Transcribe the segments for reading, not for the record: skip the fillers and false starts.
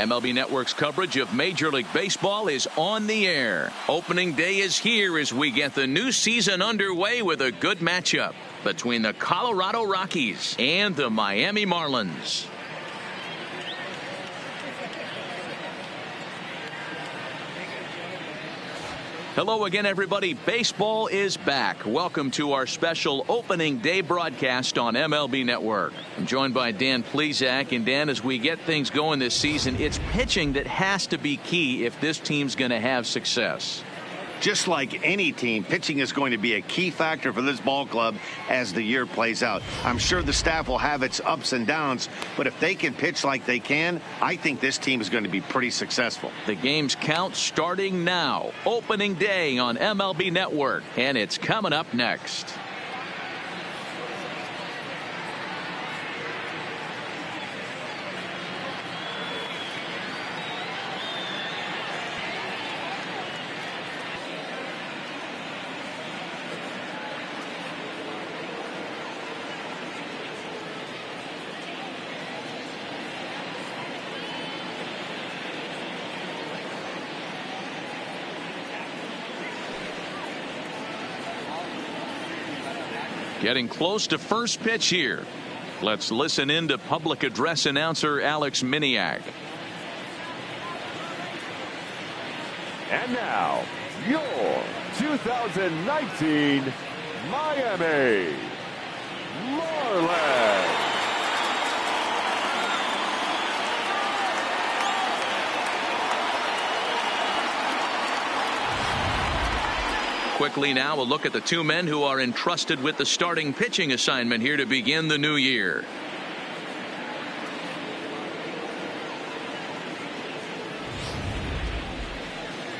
MLB Network's coverage of Major League Baseball is on the air. Opening day is here as we get the new season underway with a good matchup between the Colorado Rockies and the Miami Marlins. Hello again, everybody. Baseball is back. Welcome to our special opening day broadcast on MLB Network. I'm joined by Dan Plesac. And Dan, as we get things going this season, it's pitching that has to be key if this team's going to have success. Just like any team, pitching is going to be a key factor for this ball club as the year plays out. I'm sure the staff will have its ups and downs, but if they can pitch like they can, I think this team is going to be pretty successful. The game's count starting now. Opening day on MLB Network, and it's coming up next. Getting close to first pitch here. Let's listen in to public address announcer Alex Miniak. And now, your 2019 Miami Marlins. Quickly now, a look at the two men who are entrusted with the starting pitching assignment here to begin the new year.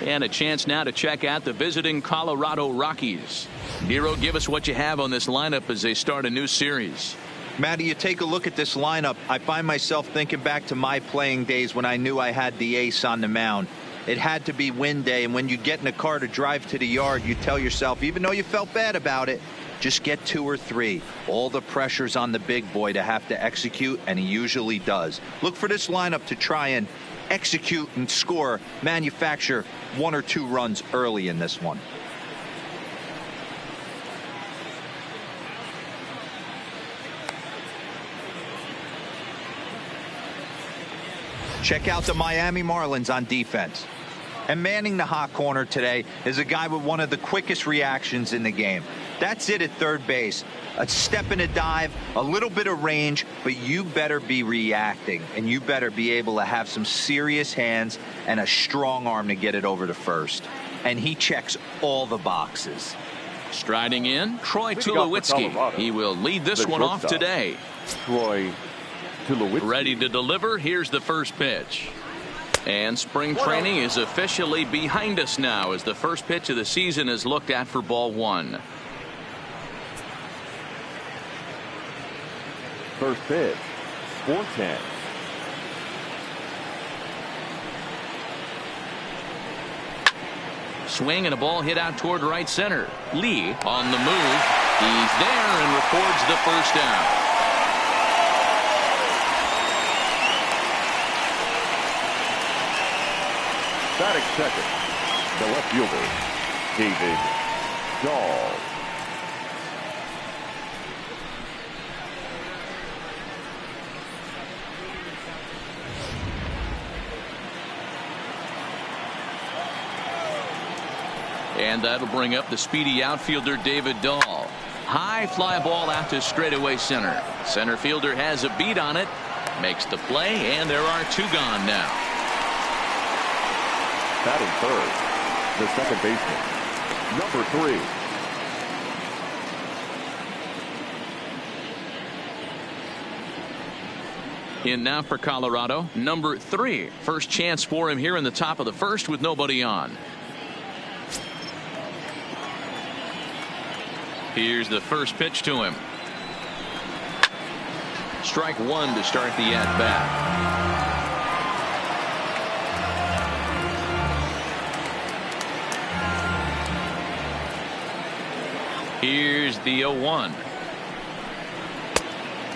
And a chance now to check out the visiting Colorado Rockies. Nero, give us what you have on this lineup as they start a new series. Matty, you take a look at this lineup. I find myself thinking back to my playing days when I knew I had the ace on the mound. It had to be win day, and when you get in a car to drive to the yard, you tell yourself, even though you felt bad about it, just get 2 or 3. All the pressure's on the big boy to have to execute, and he usually does. Look for this lineup to try and execute and score, manufacture 1 or 2 runs early in this one. Check out the Miami Marlins on defense. And manning the hot corner today is a guy with one of the quickest reactions in the game. That's it at third base. A step and a dive, a little bit of range, but you better be reacting, and you better be able to have some serious hands and a strong arm to get it over to first. And he checks all the boxes. Striding in, Troy Tulowitzki. He will lead this one off today. Troy Tulowitzki. Ready to deliver. Here's the first pitch. And spring training is officially behind us now as the first pitch of the season is looked at for ball 1. First pitch, 4-10. Swing and a ball hit out toward right center. Lee on the move. He's there and records the first down. Batting second, the left fielder, David Dahl. And that'll bring up the speedy outfielder David Dahl. High fly ball out to straightaway center. Center fielder has a beat on it. Makes the play, and there are 2 gone now. Batting third, the second baseman, number 3. In now for Colorado, number 3. First chance for him here in the top of the first with nobody on. Here's the first pitch to him. Strike 1 to start the at-bat. Here's the 0-1.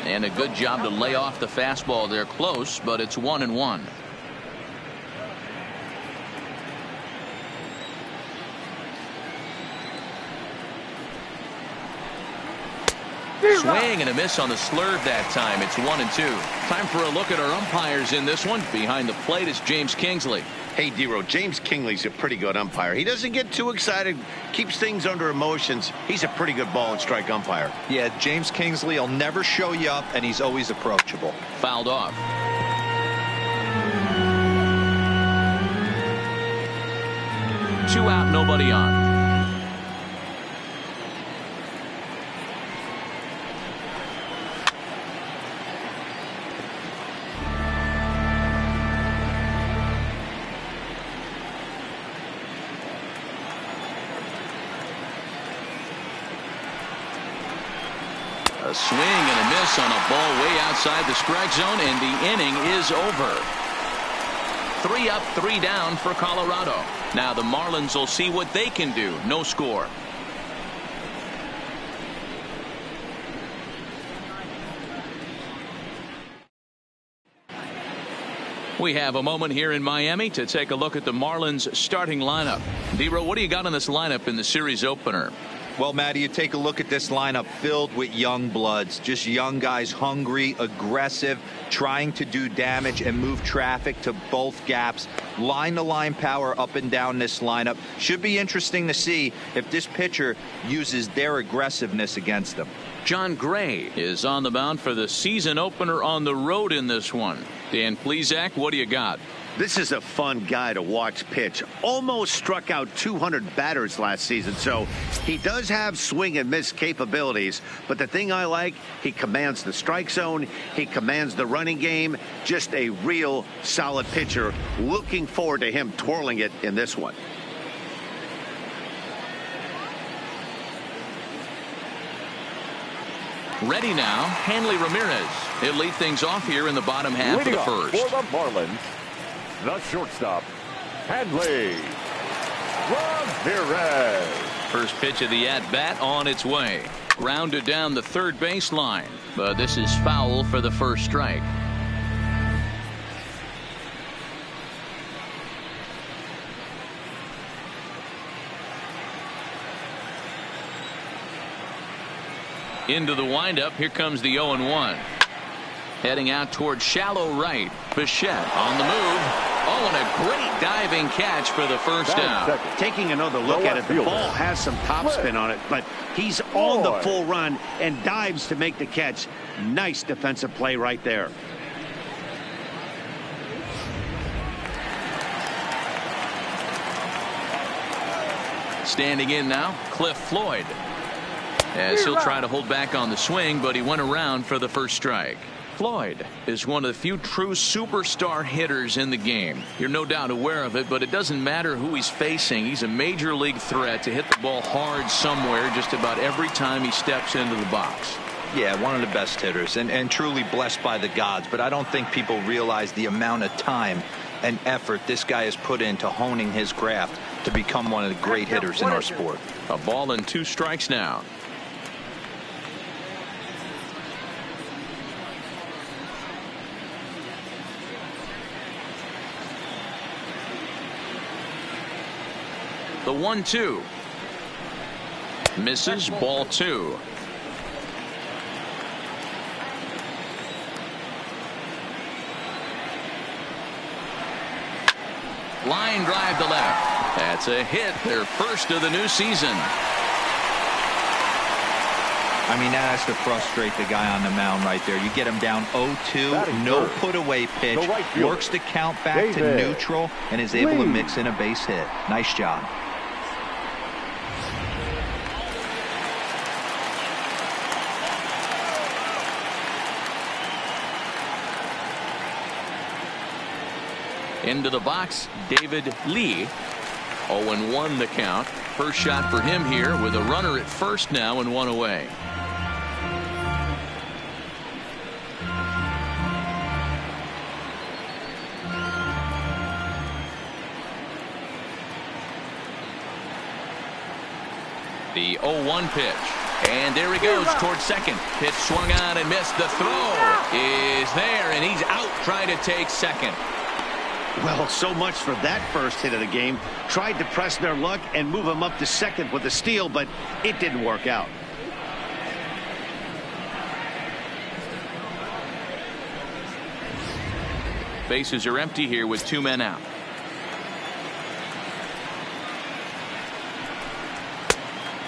And a good job to lay off the fastball there close, but it's 1-1. Swing and a miss on the slurve that time. It's 1-2. Time for a look at our umpires in this one. Behind the plate is James Kingsley. Hey, D-Row, James Kingsley's a pretty good umpire. He doesn't get too excited, keeps things under emotions. He's a pretty good ball and strike umpire. Yeah, James Kingsley will never show you up, and he's always approachable. Fouled off. Two out, nobody on. A swing and a miss on a ball way outside the strike zone, and the inning is over. 3 up, 3 down for Colorado. Now the Marlins will see what they can do. No score. We have a moment here in Miami to take a look at the Marlins starting lineup. D-Row, what do you got on this lineup in the series opener? Well, Matty, you take a look at this lineup filled with young bloods, just young guys, hungry, aggressive, trying to do damage and move traffic to both gaps. Line-to-line power up and down this lineup. Should be interesting to see if this pitcher uses their aggressiveness against them. John Gray is on the mound for the season opener on the road in this one. Dan Plesac, what do you got? This is a fun guy to watch pitch. Almost struck out 200 batters last season, so he does have swing and miss capabilities. But the thing I like, he commands the strike zone. He commands the running game. Just a real solid pitcher. Looking forward to him twirling it in this one. Ready now, Hanley Ramirez. He'll lead things off here in the bottom half of the first. For the Marlins, the shortstop, Hanley Ramirez. First pitch of the at-bat on its way. Grounded down the third baseline, but this is foul for the first strike. Into the windup. Here comes the 0-1. Heading out towards shallow right. Bichette on the move. Oh, and a great diving catch for the first down. Taking another look at it, the ball has some topspin on it, but he's on the full run and dives to make the catch. Nice defensive play right there. Standing in now, Cliff Floyd. As he'll try to hold back on the swing, but he went around for the first strike. Floyd is one of the few true superstar hitters in the game. You're no doubt aware of it, but it doesn't matter who he's facing. He's a major league threat to hit the ball hard somewhere just about every time he steps into the box. Yeah, one of the best hitters and truly blessed by the gods, but I don't think people realize the amount of time and effort this guy has put into honing his craft to become one of the great hitters in our sport. A ball and 2 strikes now. The 1-2 misses, ball 2. Line drive to left. That's a hit, their first of the new season. I mean, that has to frustrate the guy on the mound right there. You get him down 0-2, no put away pitch, works the count back to neutral, and is able to mix in a base hit. Nice job. Into the box, David Lee. 0-1 the count. First shot for him here with a runner at first now and 1 away. The 0-1 pitch. And there he goes towards second. Pitch swung on and missed. The throw is there, and he's out trying to take second. Well, so much for that first hit of the game. Tried to press their luck and move him up to second with a steal, but it didn't work out. Bases are empty here with 2 men out.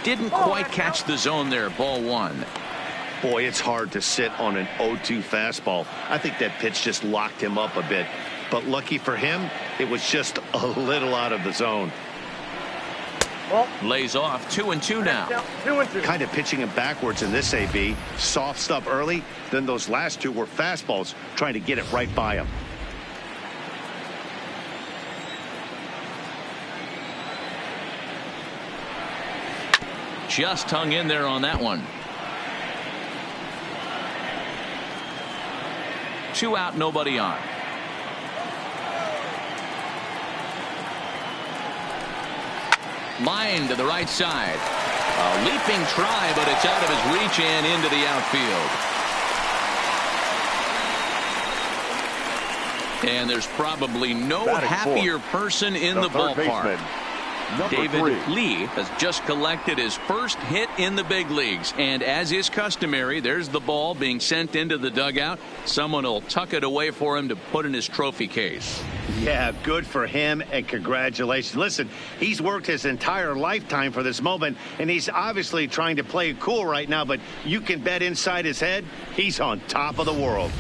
Didn't quite catch the zone there. Ball 1. Boy, it's hard to sit on an 0-2 fastball. I think that pitch just locked him up a bit. But lucky for him, it was just a little out of the zone. Lays off. 2-2 now. Kind of pitching him backwards in this AB. Soft stuff early, then those last 2 were fastballs, trying to get it right by him. Just hung in there on that one. 2 out, nobody on. Line to the right side. A leaping try, but it's out of his reach and into the outfield. And there's probably no happier person in the ballpark. David Lee has just collected his first hit in the big leagues, and as is customary, there's the ball being sent into the dugout. Someone will tuck it away for him to put in his trophy case. Yeah, good for him, and congratulations. Listen, he's worked his entire lifetime for this moment, and he's obviously trying to play it cool right now, but you can bet inside his head, he's on top of the world.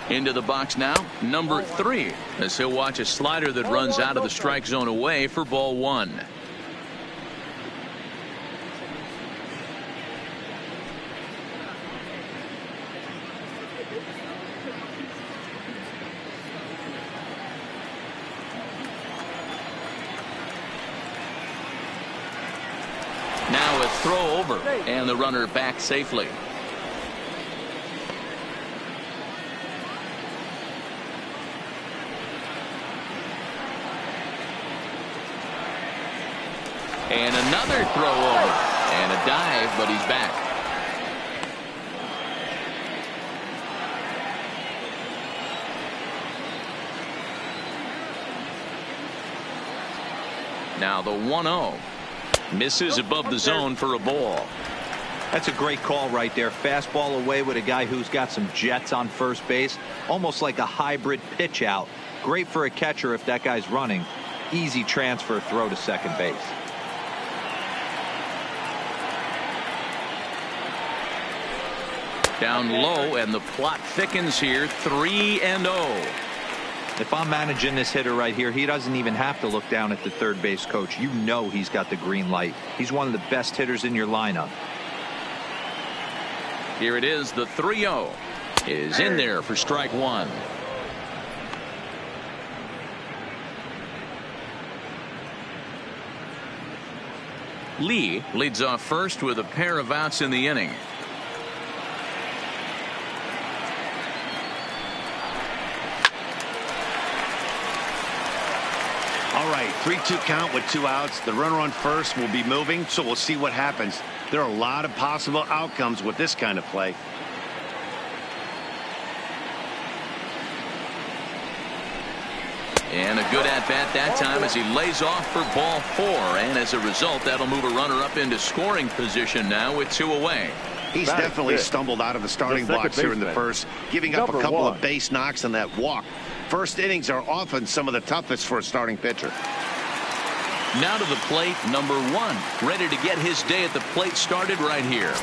Into the box now, number 3, as he'll watch a slider that runs out of the strike zone away for ball 1. Now a throw over, and the runner back safely. And another throw over. And a dive, but he's back. Now the 1-0. Misses above the zone for a ball. That's a great call right there. Fastball away with a guy who's got some jets on first base. Almost like a hybrid pitch out. Great for a catcher if that guy's running. Easy transfer throw to second base. Down low, and the plot thickens here. 3-0. If I'm managing this hitter right here, he doesn't even have to look down at the third base coach. You know he's got the green light. He's one of the best hitters in your lineup. Here it is. The 3-0 is in there for strike 1. Lee leads off first with a pair of outs in the inning. All right, 3-2 count with 2 outs. The runner on first will be moving, so we'll see what happens. There are a lot of possible outcomes with this kind of play. And a good at-bat that time as he lays off for ball 4. And as a result, that'll move a runner up into scoring position now with 2 away. He's definitely stumbled out of the starting blocks here in the first, giving up a couple of base knocks on that walk. First innings are often some of the toughest for a starting pitcher. Now to the plate, number 1, ready to get his day at the plate started right here.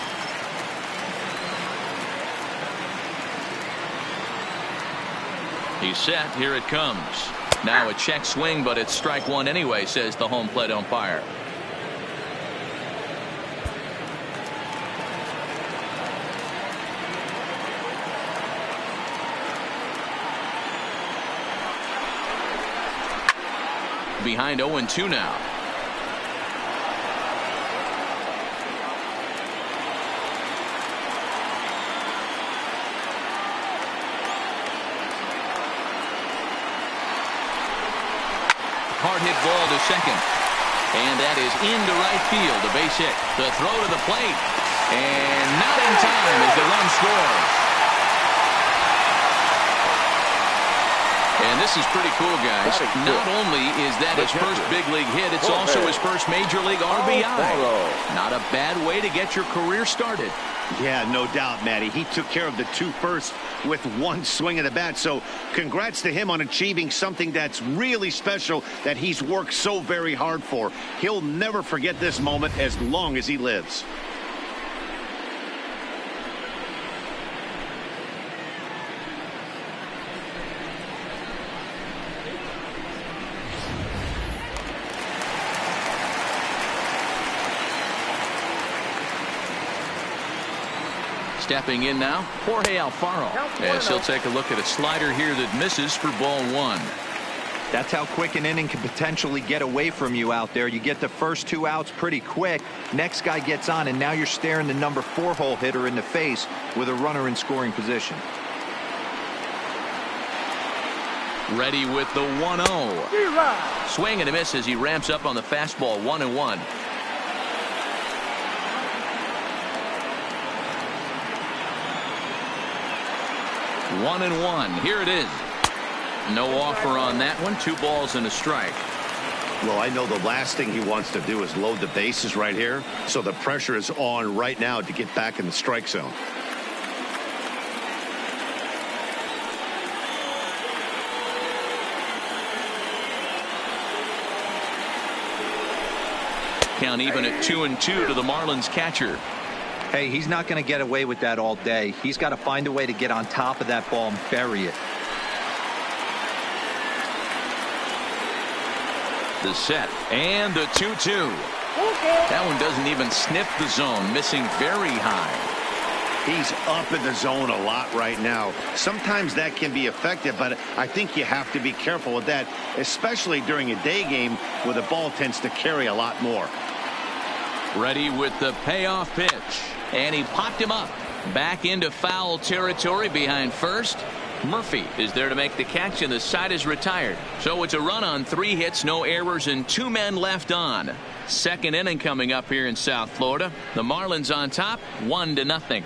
He's set. Here it comes. Now a check swing, but it's strike 1 anyway, says the home plate umpire. Behind 0-2 now. Hard hit ball to second. And that is into right field. A base hit. The throw to the plate. And not in time as the run scores. And And this is pretty cool, guys. Not only is that his first big league hit, it's also his first major league RBI. Not a bad way to get your career started. Yeah, no doubt, Matty. He took care of the 2 first with 1 swing of the bat. So congrats to him on achieving something that's really special that he's worked so very hard for. He'll never forget this moment as long as he lives. Stepping in now, Jorge Alfaro, as he'll take a look at a slider here that misses for ball 1. That's how quick an inning can potentially get away from you out there. You get the first 2 outs pretty quick. Next guy gets on, and now you're staring the number 4 hole hitter in the face with a runner in scoring position. Ready with the 1-0. Swing and a miss as he ramps up on the fastball. 1-1. 1-1. Here it is. No offer on that one. 2 balls and a strike. Well, I know the last thing he wants to do is load the bases right here. So the pressure is on right now to get back in the strike zone. Count even at 2-2 to the Marlins catcher. Hey, he's not going to get away with that all day. He's got to find a way to get on top of that ball and bury it. The set and the 2-2. That one doesn't even sniff the zone, missing very high. He's up in the zone a lot right now. Sometimes that can be effective, but I think you have to be careful with that, especially during a day game where the ball tends to carry a lot more. Ready with the payoff pitch. And he popped him up. Back into foul territory behind first. Murphy is there to make the catch, and the side is retired. So it's a run on 3 hits, no errors, and 2 men left on. Second inning coming up here in South Florida. The Marlins on top, 1-0.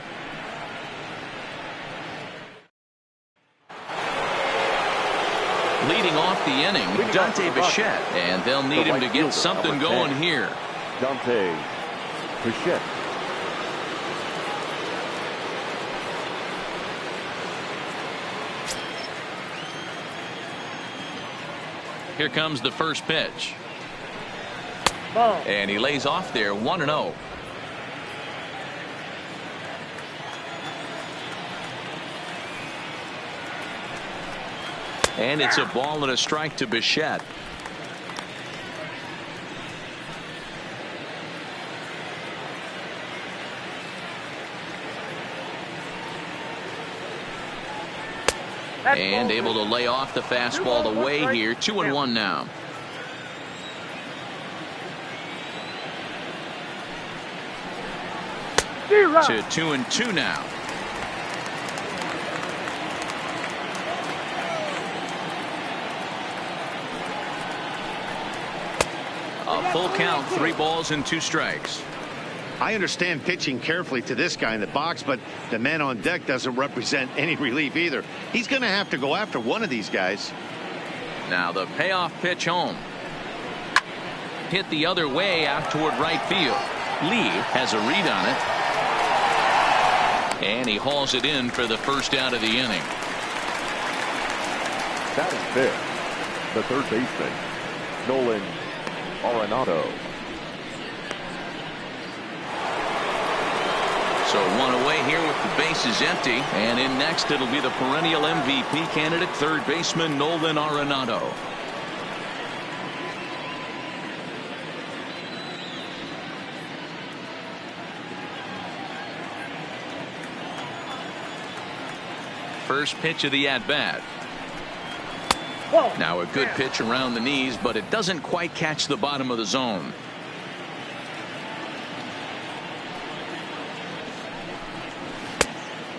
Leading off the inning, Dante Bichette, and they'll need him to get something going here. Dante Bichette. Here comes the first pitch. And he lays off there. 1-0. And it's a ball and a strike to Bichette. And able to lay off the fastball away here. 2-1 now. To 2-2 now. A full count, 3 balls and 2 strikes. I understand pitching carefully to this guy in the box, but the man on deck doesn't represent any relief either. He's going to have to go after one of these guys. Now the payoff pitch home. Hit the other way out toward right field. Lee has a read on it. And he hauls it in for the first out of the inning. That is fifth. The third baseman, Nolan Arenado. So 1 away here with the bases empty. And in next it'll be the perennial MVP candidate, third baseman Nolan Arenado. First pitch of the at-bat. Now a good pitch around the knees, but it doesn't quite catch the bottom of the zone.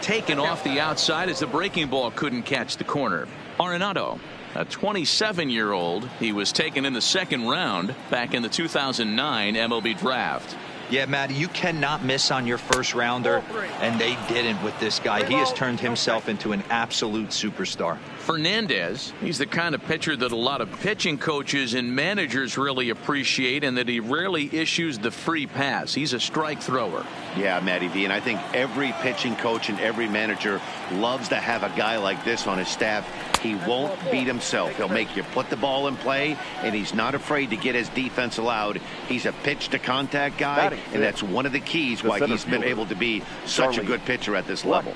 Taken off the outside as the breaking ball couldn't catch the corner. Arenado, a 27-year-old. He was taken in the 2nd round back in the 2009 MLB draft. Yeah, Matty, you cannot miss on your first rounder, and they didn't with this guy. He has turned himself into an absolute superstar. Fernandez, he's the kind of pitcher that a lot of pitching coaches and managers really appreciate, and that he rarely issues the free pass. He's a strike thrower. Yeah, Matty V, and I think every pitching coach and every manager loves to have a guy like this on his staff. He won't beat himself. He'll make you put the ball in play, and he's not afraid to get his defense allowed. He's a pitch-to-contact guy, and that's one of the keys why he's been able to be such a good pitcher at this level.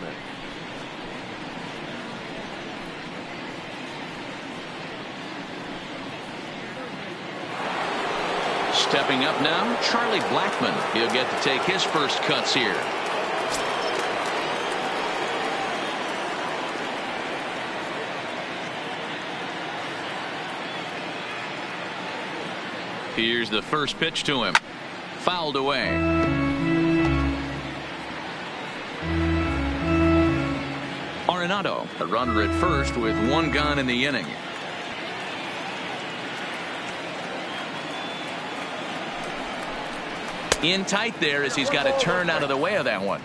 Stepping up now, Charlie Blackmon. He'll get to take his first cuts here. Here's the first pitch to him. Fouled away. Arenado, a runner at first with one gone in the inning. In tight there as he's got to turn out of the way of that one.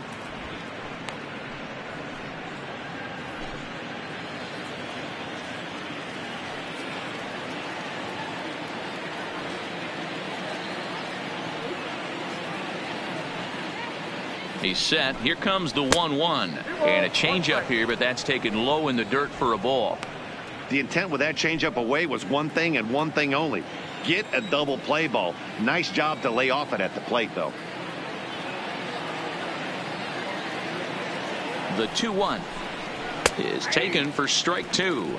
He's set. Here comes the 1-1. And a changeup here, but that's taken low in the dirt for a ball. The intent with that changeup away was one thing and one thing only. Get a double play ball. Nice job to lay off it at the plate, though. The 2-1 is taken for strike two.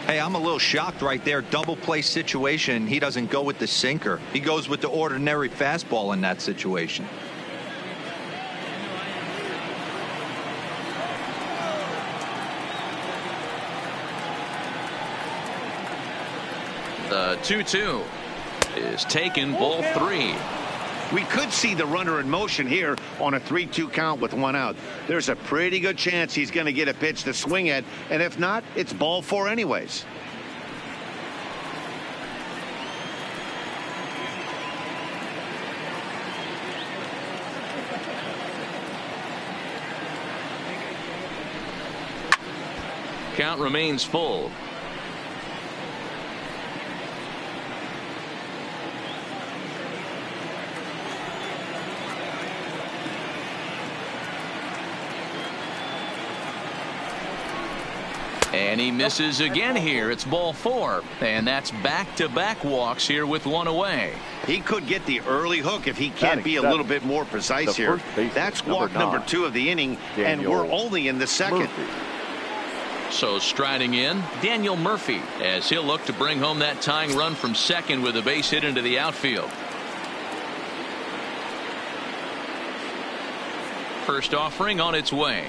Hey, I'm a little shocked right there. Double play situation. He doesn't go with the sinker. He goes with the ordinary fastball in that situation. The 2-2 is taken, ball three. We could see the runner in motion here on a 3-2 count with one out. There's a pretty good chance he's going to get a pitch to swing at, and if not, it's ball four anyways. Count remains full. And he misses again here. It's ball four. And that's back-to-back walks here with one away. He could get the early hook if he can't be a little bit more precise here. That's walk number 2 of the inning, and we're only in the second. So striding in, Daniel Murphy, as he'll look to bring home that tying run from second with a base hit into the outfield. First offering on its way.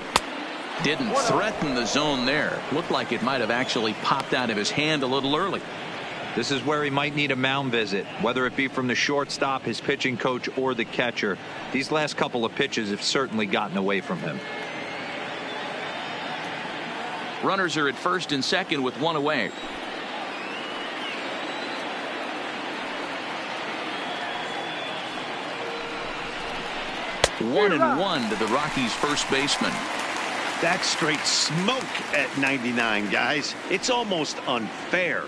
Didn't threaten the zone there. Looked like it might have actually popped out of his hand a little early. This is where he might need a mound visit, whether it be from the shortstop, his pitching coach, or the catcher. These last couple of pitches have certainly gotten away from him. Runners are at first and second with one away. One and one to the Rockies' first baseman. That's straight smoke at 99, guys. It's almost unfair.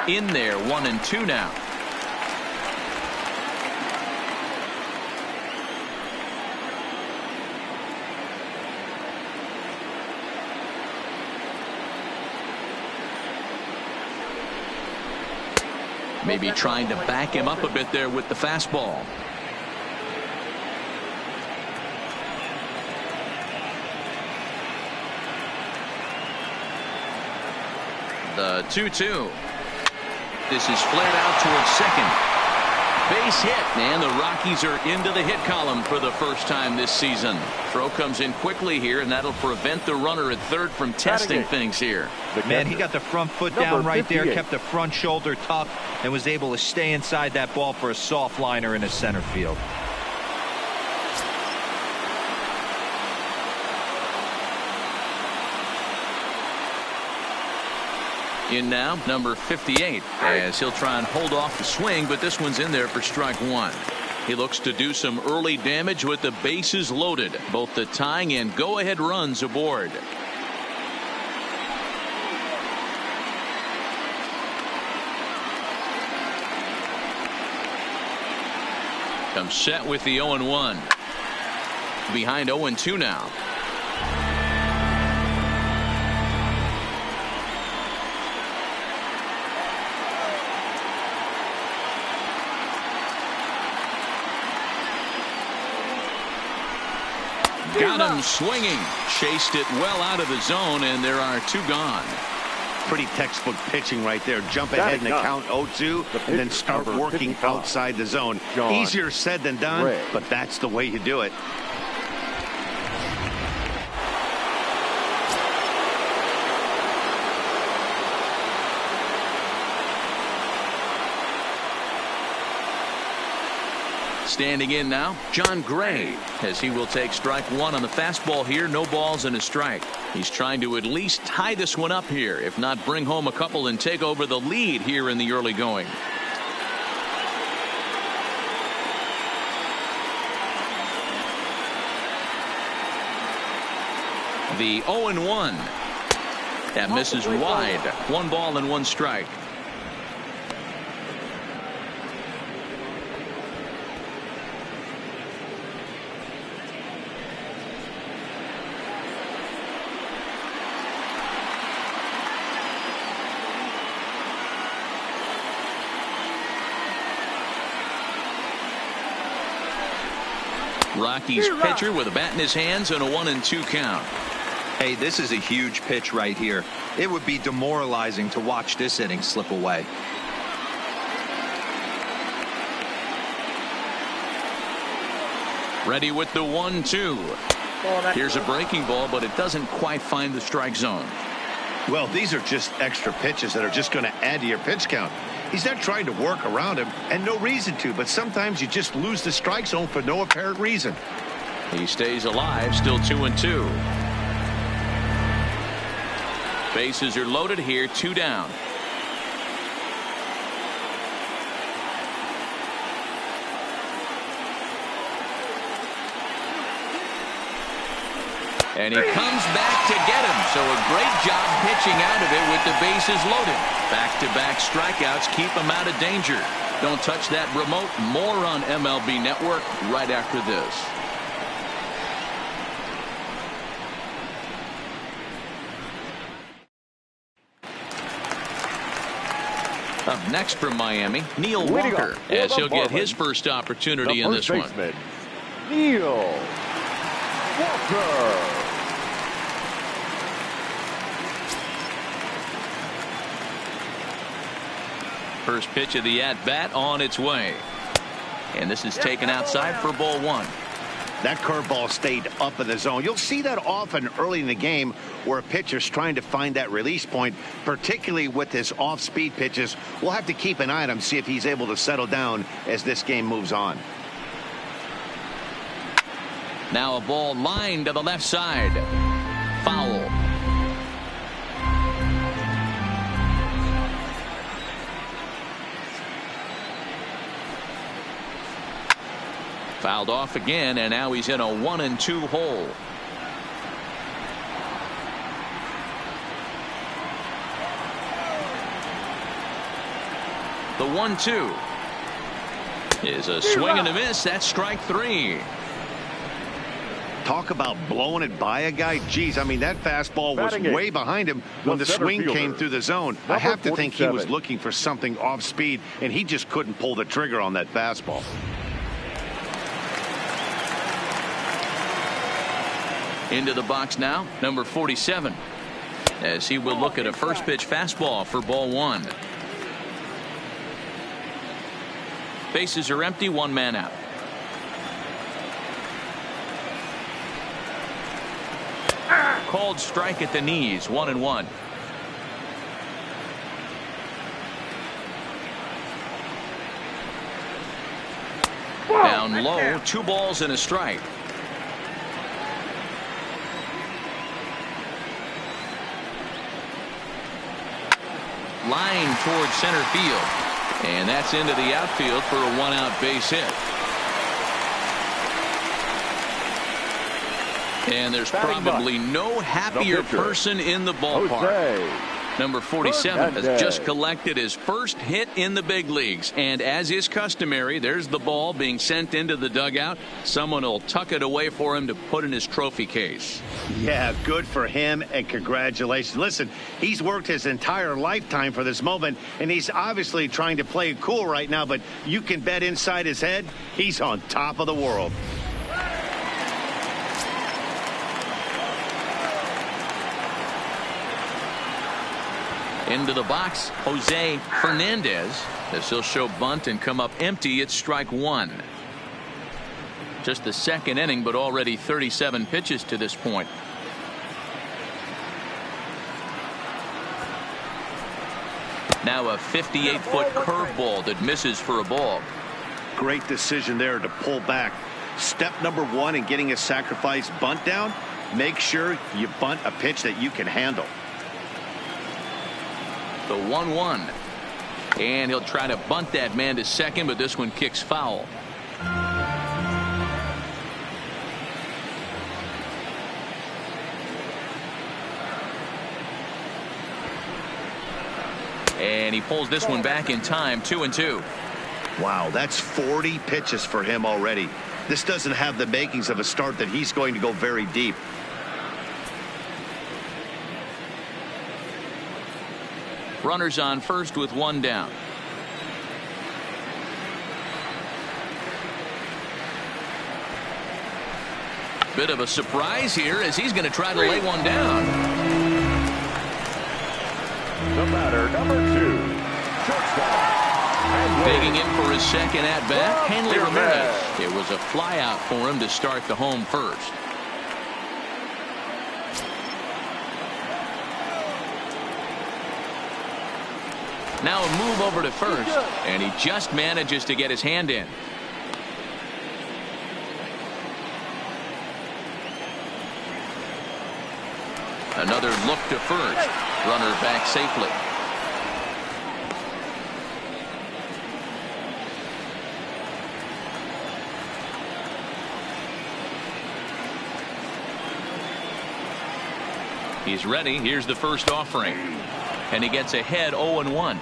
In there, 1-2 now. Maybe trying to back him up a bit there with the fastball. The 2-2. This is flared out towards second. Base hit, and the Rockies are into the hit column for the first time this season. Throw comes in quickly here, and that'll prevent the runner at third from testing things here. Man, he got the front foot down right there, kept the front shoulder tucked, and was able to stay inside that ball for a soft liner in the center field. In now, number 58, as he'll try and hold off the swing, but this one's in there for strike one. He looks to do some early damage with the bases loaded. Both the tying and go-ahead runs aboard. Comes set with the 0-1. Behind 0-2 now. Got him swinging. Chased it well out of the zone, and there are two gone. Pretty textbook pitching right there. Jump ahead and count 0-2 and then start working outside the zone. Easier said than done, but that's the way you do it. Standing in now, John Gray, as he will take strike one on the fastball here. No balls and a strike. He's trying to at least tie this one up here, if not bring home a couple and take over the lead here in the early going. The 0-1. That misses wide. 1 ball and 1 strike. Rockies pitcher with a bat in his hands and a 1-2 count. Hey, this is a huge pitch right here. It would be demoralizing to watch this inning slip away. Ready with the 1-2. Here's a breaking ball, but it doesn't quite find the strike zone. Well, these are just extra pitches that are just going to add to your pitch count. He's not trying to work around him, and no reason to, but sometimes you just lose the strike zone for no apparent reason. He stays alive, still 2-2. Bases are loaded here, 2 down. And he comes back to get him. So a great job pitching out of it with the bases loaded. Back-to-back strikeouts keep him out of danger. Don't touch that remote. More on MLB Network right after this. Up next from Miami, Neil Walker, as he'll get his first opportunity in this one. Neil Walker. First pitch of the at-bat on its way. And this is taken outside for ball 1. That curveball stayed up in the zone. You'll see that often early in the game where a pitcher's trying to find that release point, particularly with his off-speed pitches. We'll have to keep an eye on him, see if he's able to settle down as this game moves on. Now a ball lined to the left side. Foul. Fouled off again, and now he's in a 1-2 hole. The 1-2 is a swing and a miss. That's strike 3. Talk about blowing it by a guy. Geez, I mean, that fastball was way behind him when the swing came through the zone. I have to think he was looking for something off speed, and he just couldn't pull the trigger on that fastball. Into the box now, number 47, as he will look at a first pitch fastball for ball 1. Bases are empty, 1 man out. Called strike at the knees, 1-1. Down low, 2 balls and a strike. line towards center field. And that's into the outfield for a one-out base hit. And there's probably no happier person in the ballpark. Number 47 has just collected his first hit in the big leagues. And as is customary, there's the ball being sent into the dugout. Someone will tuck it away for him to put in his trophy case. Yeah, good for him, and congratulations. Listen, he's worked his entire lifetime for this moment, and he's obviously trying to play it cool right now, but you can bet inside his head, he's on top of the world. Into the box, Jose Fernandez, as he'll show bunt and come up empty. It's strike one. Just the second inning, but already 37 pitches to this point. Now a 58-foot curveball that misses for a ball. Great decision there to pull back. Step number one in getting a sacrifice bunt down, make sure you bunt a pitch that you can handle. The 1-1. And he'll try to bunt that man to second, but this one kicks foul. And he pulls this one back in time. 2-2. Wow, that's 40 pitches for him already. This doesn't have the makings of a start that he's going to go very deep. Runners on first with one down. Bit of a surprise here as he's going to try to lay one down. The batter, number 2, shortstop. Digging in for his second at bat, Hanley Ramirez. It was a fly out for him to start the home first. Now a move over to first, and he just manages to get his hand in. Another look to first. Runner back safely. He's ready. Here's the first offering. And he gets ahead 0-1.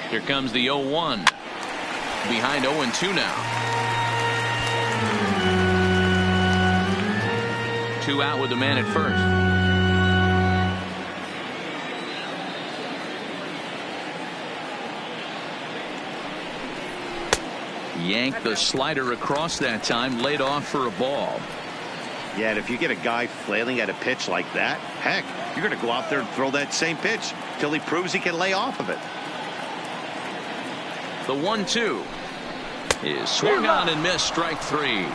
Here comes the 0-1. Behind 0-2 now. 2 out with the man at first. Yanked the slider across that time, laid off for a ball. Yeah, and if you get a guy flailing at a pitch like that, heck, you're going to go out there and throw that same pitch till he proves he can lay off of it. The 1-2 is swung on and missed. Strike 3.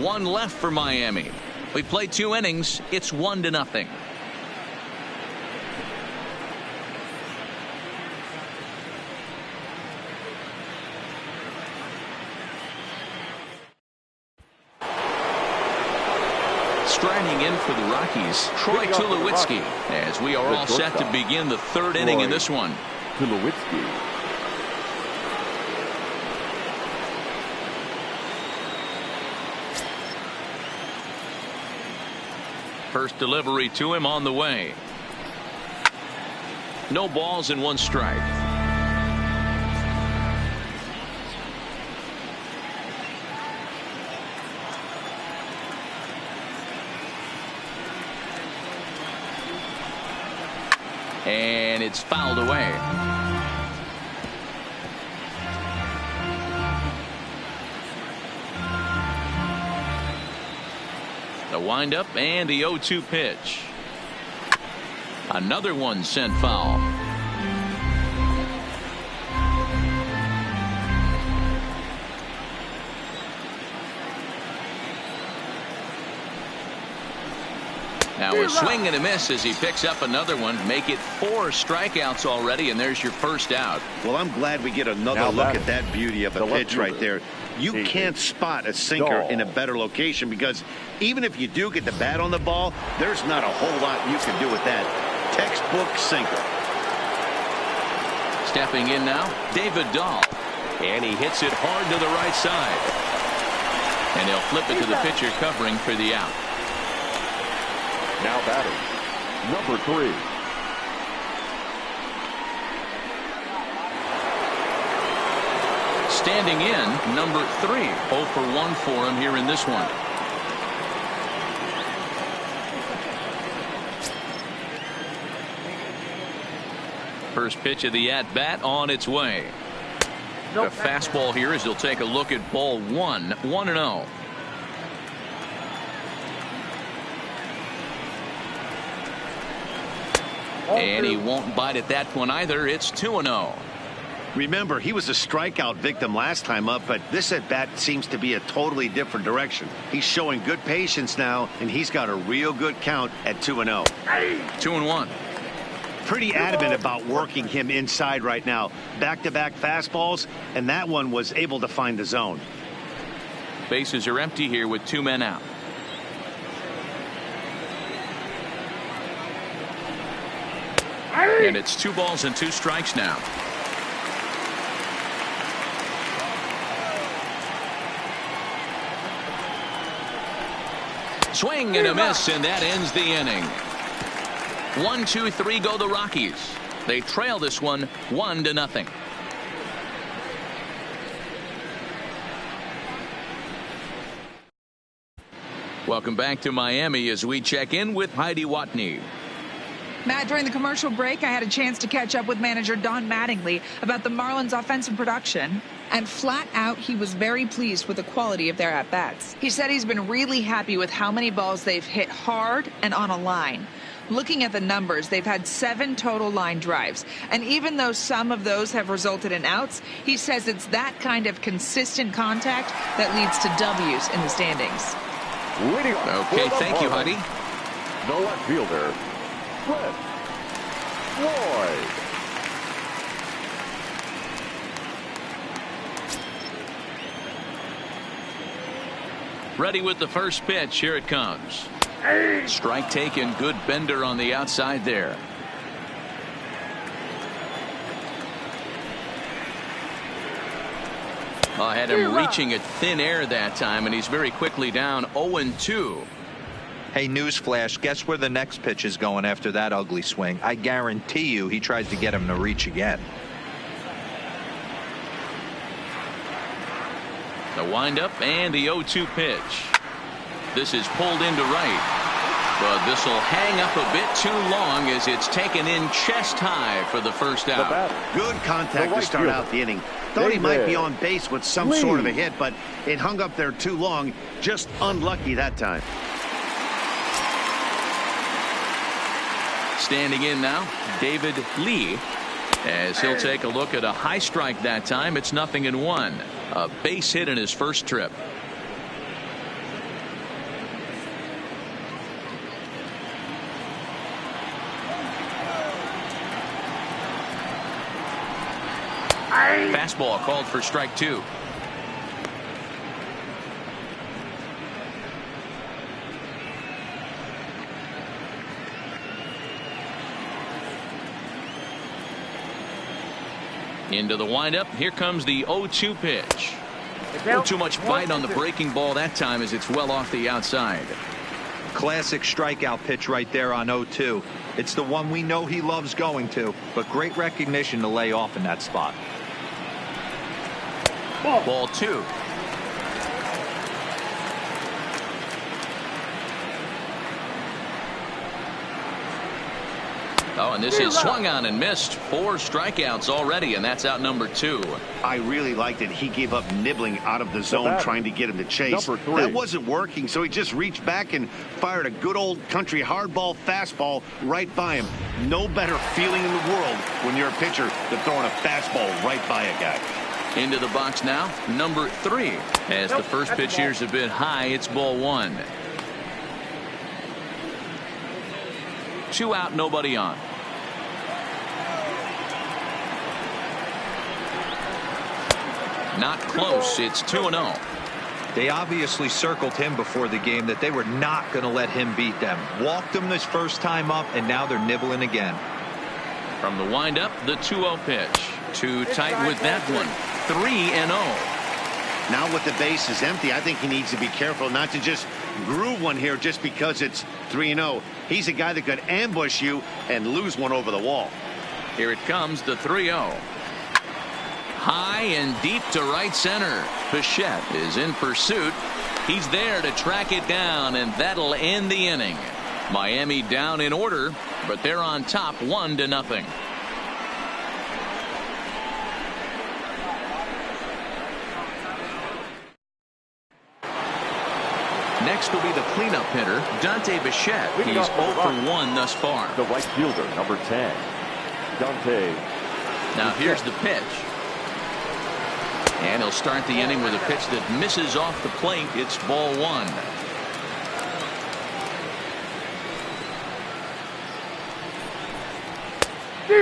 One left for Miami. We played 2 innings. It's 1-0. Striding in for the Rockies, Troy Tulowitzki, as we are all set to begin the 3rd inning in this one. Tulowitzki. First delivery to him on the way. No balls and 1 strike. And it's fouled away. The windup and the 0-2 pitch. Another one sent foul. Now a swing and a miss as he picks up another one. Make it 4 strikeouts already, and there's your first out. Well, I'm glad we get another look at that beauty of a pitch right there. You can't spot a sinker in a better location, because even if you do get the bat on the ball, there's not a whole lot you can do with that. Textbook sinker. Stepping in now, David Dahl. And he hits it hard to the right side. And he'll flip it to the pitcher covering for the out. Now batting, number 3. Standing in, number 3. 0 for 1 for him here in this one. First pitch of the at-bat on its way. The fastball here as he'll take a look at ball 1. 1-0. And he won't bite at that one either. It's 2-0. Remember, he was a strikeout victim last time up, but this at-bat seems to be a totally different direction. He's showing good patience now, and he's got a real good count at 2-0. 2-1. Pretty adamant about working him inside right now. Back-to-back fastballs, and that one was able to find the zone. Bases are empty here with 2 men out. And it's 2 balls and 2 strikes now. Swing and a miss, and that ends the inning. 1, 2, 3 go the Rockies. They trail this one 1-0. Welcome back to Miami as we check in with Heidi Watney. Matt, during the commercial break, I had a chance to catch up with manager Don Mattingly about the Marlins' offensive production. And flat out, he was very pleased with the quality of their at-bats. He said he's been really happy with how many balls they've hit hard and on a line. Looking at the numbers, they've had 7 total line drives. And even though some of those have resulted in outs, he says it's that kind of consistent contact that leads to W's in the standings. Okay, thank you, Heidi. The left fielder, Fred Floyd. Ready with the first pitch. Here it comes. Strike taken. Good bender on the outside there. I had him reaching at thin air that time, and he's very quickly down 0-2. Hey, newsflash, guess where the next pitch is going after that ugly swing? I guarantee you he tries to get him to reach again. The windup and the 0-2 pitch. This is pulled into right, but this will hang up a bit too long as it's taken in chest high for the first out. Good contact to start out the inning. Thought he might be on base with some sort of a hit, but it hung up there too long. Just unlucky that time. Standing in now, David Lee, as he'll take a look at a high strike that time. It's 0-1. A base hit in his first trip. Fastball called for strike 2. Into the windup. Here comes the 0-2 pitch. Not too much bite on the breaking ball that time as it's well off the outside. Classic strikeout pitch right there on 0-2. It's the one we know he loves going to, but great recognition to lay off in that spot. Ball 2. Oh, and this is swung on and missed. 4 strikeouts already, and that's out number 2. I really liked it. He gave up nibbling out of the zone trying to get him to chase. That wasn't working, so he just reached back and fired a good old country hardball fastball right by him. No better feeling in the world when you're a pitcher than throwing a fastball right by a guy. Into the box now, number 3. As the first pitch here's a bit high, it's ball 1. 2 out, nobody on. Not close. It's 2-0. They obviously circled him before the game that they were not going to let him beat them. Walked him this first time up, and now they're nibbling again. From the windup, the 2-0 pitch. Too tight with that one. 3-0. Now with the bases empty, I think he needs to be careful not to just groove one here just because it's 3-0. He's a guy that could ambush you and lose one over the wall. Here it comes, the 3-0. High and deep to right center. Bichette is in pursuit. He's there to track it down, and that'll end the inning. Miami down in order, but they're on top 1-0. Next will be the cleanup hitter, Dante Bichette. He's 0 for 1 thus far. The right fielder, number 10, Dante. Now here's the pitch. And he'll start the inning with a pitch that misses off the plate. It's ball 1.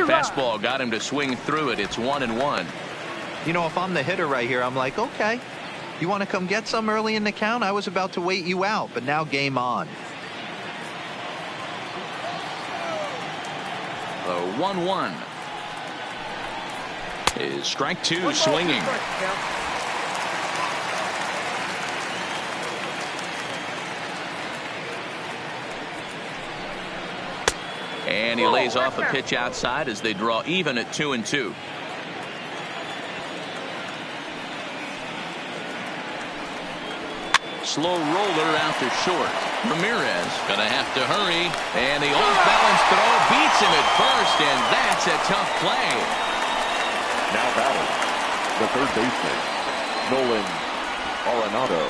Fastball got him to swing through it. It's 1-1. You know, if I'm the hitter right here, I'm like, okay, you want to come get some early in the count? I was about to wait you out, but now game on. The 1-1 is strike 2, swinging. And he lays off a pitch outside as they draw even at 2-2. Slow roller out to short. Ramirez gonna have to hurry, and the off-balance throw beats him at first, and that's a tough play. Now batting, the third baseman, Nolan Arenado.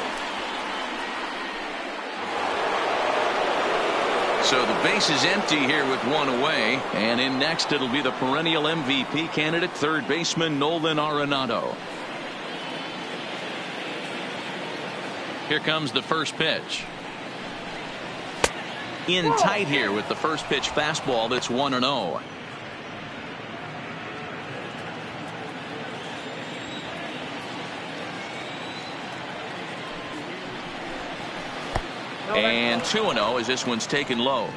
So the base is empty here with 1 away, and in next it'll be the perennial MVP candidate, third baseman Nolan Arenado. Here comes the first pitch. In tight here with the first pitch fastball. That's 1-0. And 2-0 as this one's taken low.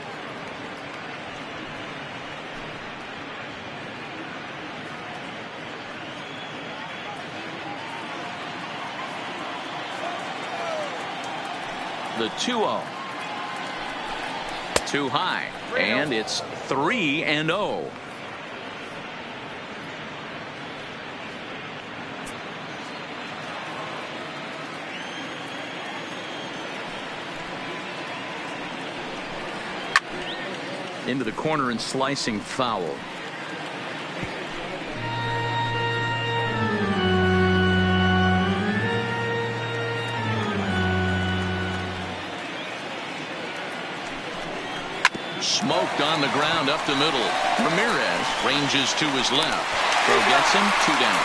The 2-0. Too high, and it's 3-0. Into the corner and slicing foul. Smoked on the ground up the middle. Ramirez ranges to his left. Throw gets him, 2 down.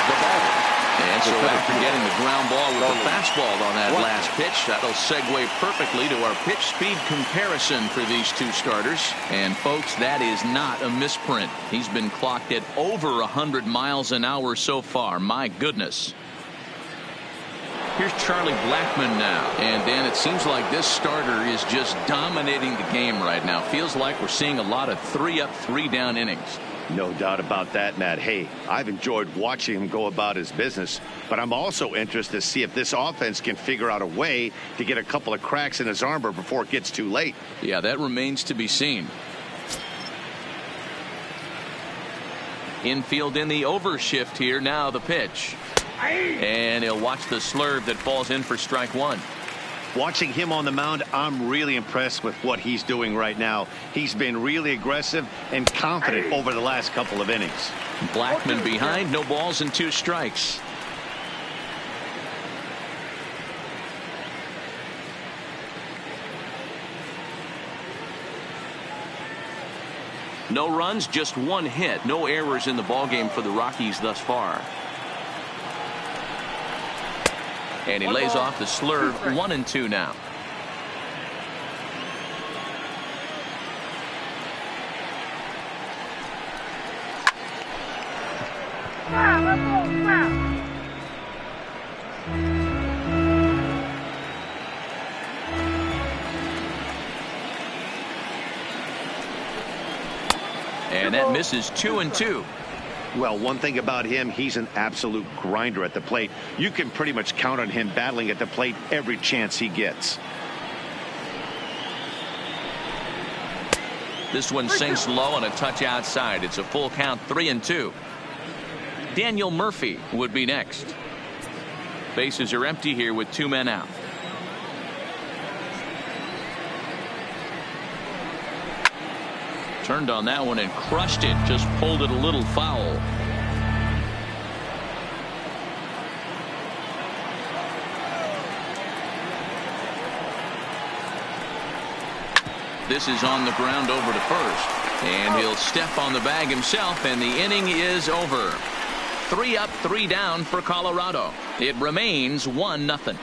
The batter. And so after getting the ground ball with the fastball on that last pitch, that'll segue perfectly to our pitch speed comparison for these two starters. And folks, that is not a misprint. He's been clocked at over 100 miles an hour so far. My goodness. Here's Charlie Blackmon now. And Dan, it seems like this starter is just dominating the game right now. Feels like we're seeing a lot of 3-up, 3-down innings. No doubt about that, Matt. Hey, I've enjoyed watching him go about his business, but I'm also interested to see if this offense can figure out a way to get a couple of cracks in his armor before it gets too late. Yeah, that remains to be seen. Infield in the overshift here. Now the pitch. And he'll watch the slurve that falls in for strike 1. Watching him on the mound, I'm really impressed with what he's doing right now. He's been really aggressive and confident over the last couple of innings. Blackmon behind, no balls and 2 strikes. No runs, just 1 hit. No errors in the ballgame for the Rockies thus far. And he lays off the slurve. 1-2 now. And that misses 2-2. Well, one thing about him, he's an absolute grinder at the plate. You can pretty much count on him battling at the plate every chance he gets. This one sinks low on a touch outside. It's a full count, 3-2. Daniel Murphy would be next. Bases are empty here with 2 men out. Turned on that one and crushed it. Just pulled it a little foul. This is on the ground over to first. And he'll step on the bag himself, and the inning is over. 3 up, 3 down for Colorado. It remains 1-0.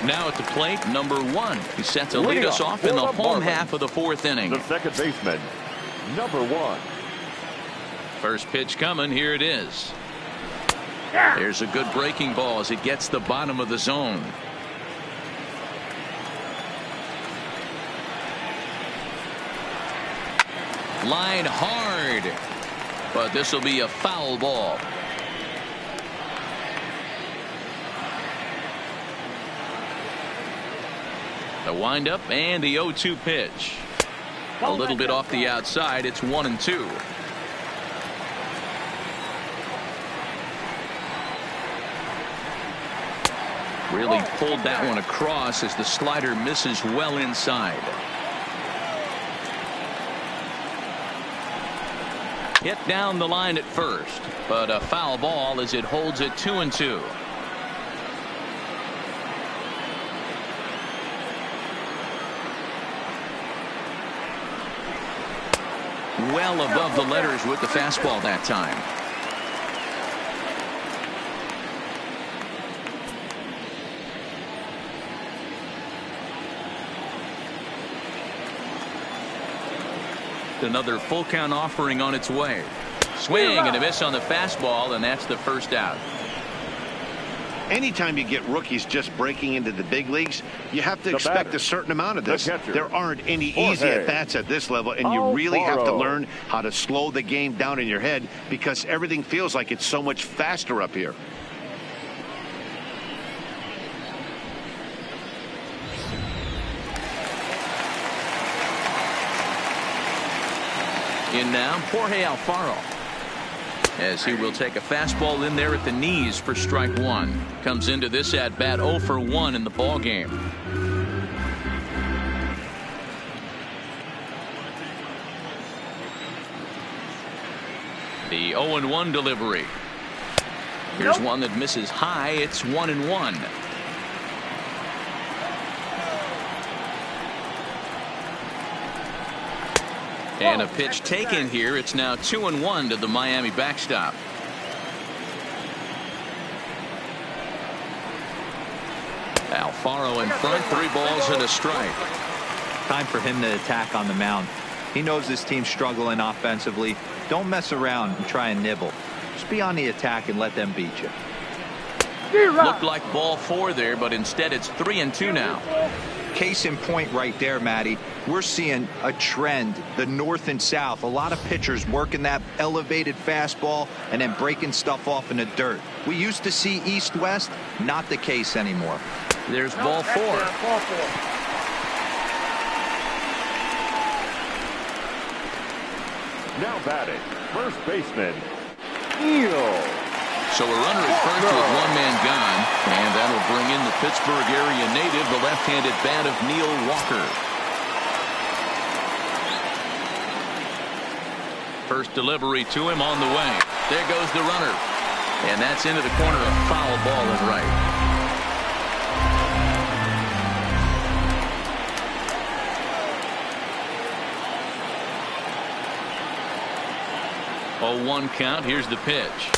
Now at the plate, number 1. He's set to lead us off in the home half of the 4th inning. The second baseman, number 1. First pitch coming. Here it is. There's a good breaking ball as it gets the bottom of the zone. Line hard, but this will be a foul ball. The windup and the 0-2 pitch. A little bit off the outside. It's 1-2. Really pulled that one across as the slider misses well inside. Hit down the line at first, but a foul ball as it holds it 2-2. Well above the letters with the fastball that time. Another full count offering on its way. Swing and a miss on the fastball, and that's the first out. Anytime you get rookies just breaking into the big leagues, you have to expect a certain amount of this. There aren't any easy at-bats at this level, and you really have to learn how to slow the game down in your head because everything feels like it's so much faster up here. In now, Jorge Alfaro, as he will take a fastball in there at the knees for strike 1. Comes into this at bat 0 for 1 in the ball game. The 0-1 delivery. Here's one that misses high. It's 1-1. And a pitch taken here. It's now 2-1 to the Miami backstop. Alfaro in front, 3 balls and a strike. Time for him to attack on the mound. He knows this team's struggling offensively. Don't mess around and try and nibble. Just be on the attack and let them beat you. Looked like ball 4 there, but instead it's 3-2 now. Case in point right there, Matty. We're seeing a trend, the north and south. A lot of pitchers working that elevated fastball and then breaking stuff off in the dirt. We used to see east-west, not the case anymore. There's ball 4. Now batting, first baseman, Neal. So a runner at first with 1 man gone, and that'll bring in the Pittsburgh area native, the left-handed bat of Neil Walker. First delivery to him on the way. There goes the runner, and that's into the corner, a foul ball and right. Oh, 1 count. Here's the pitch.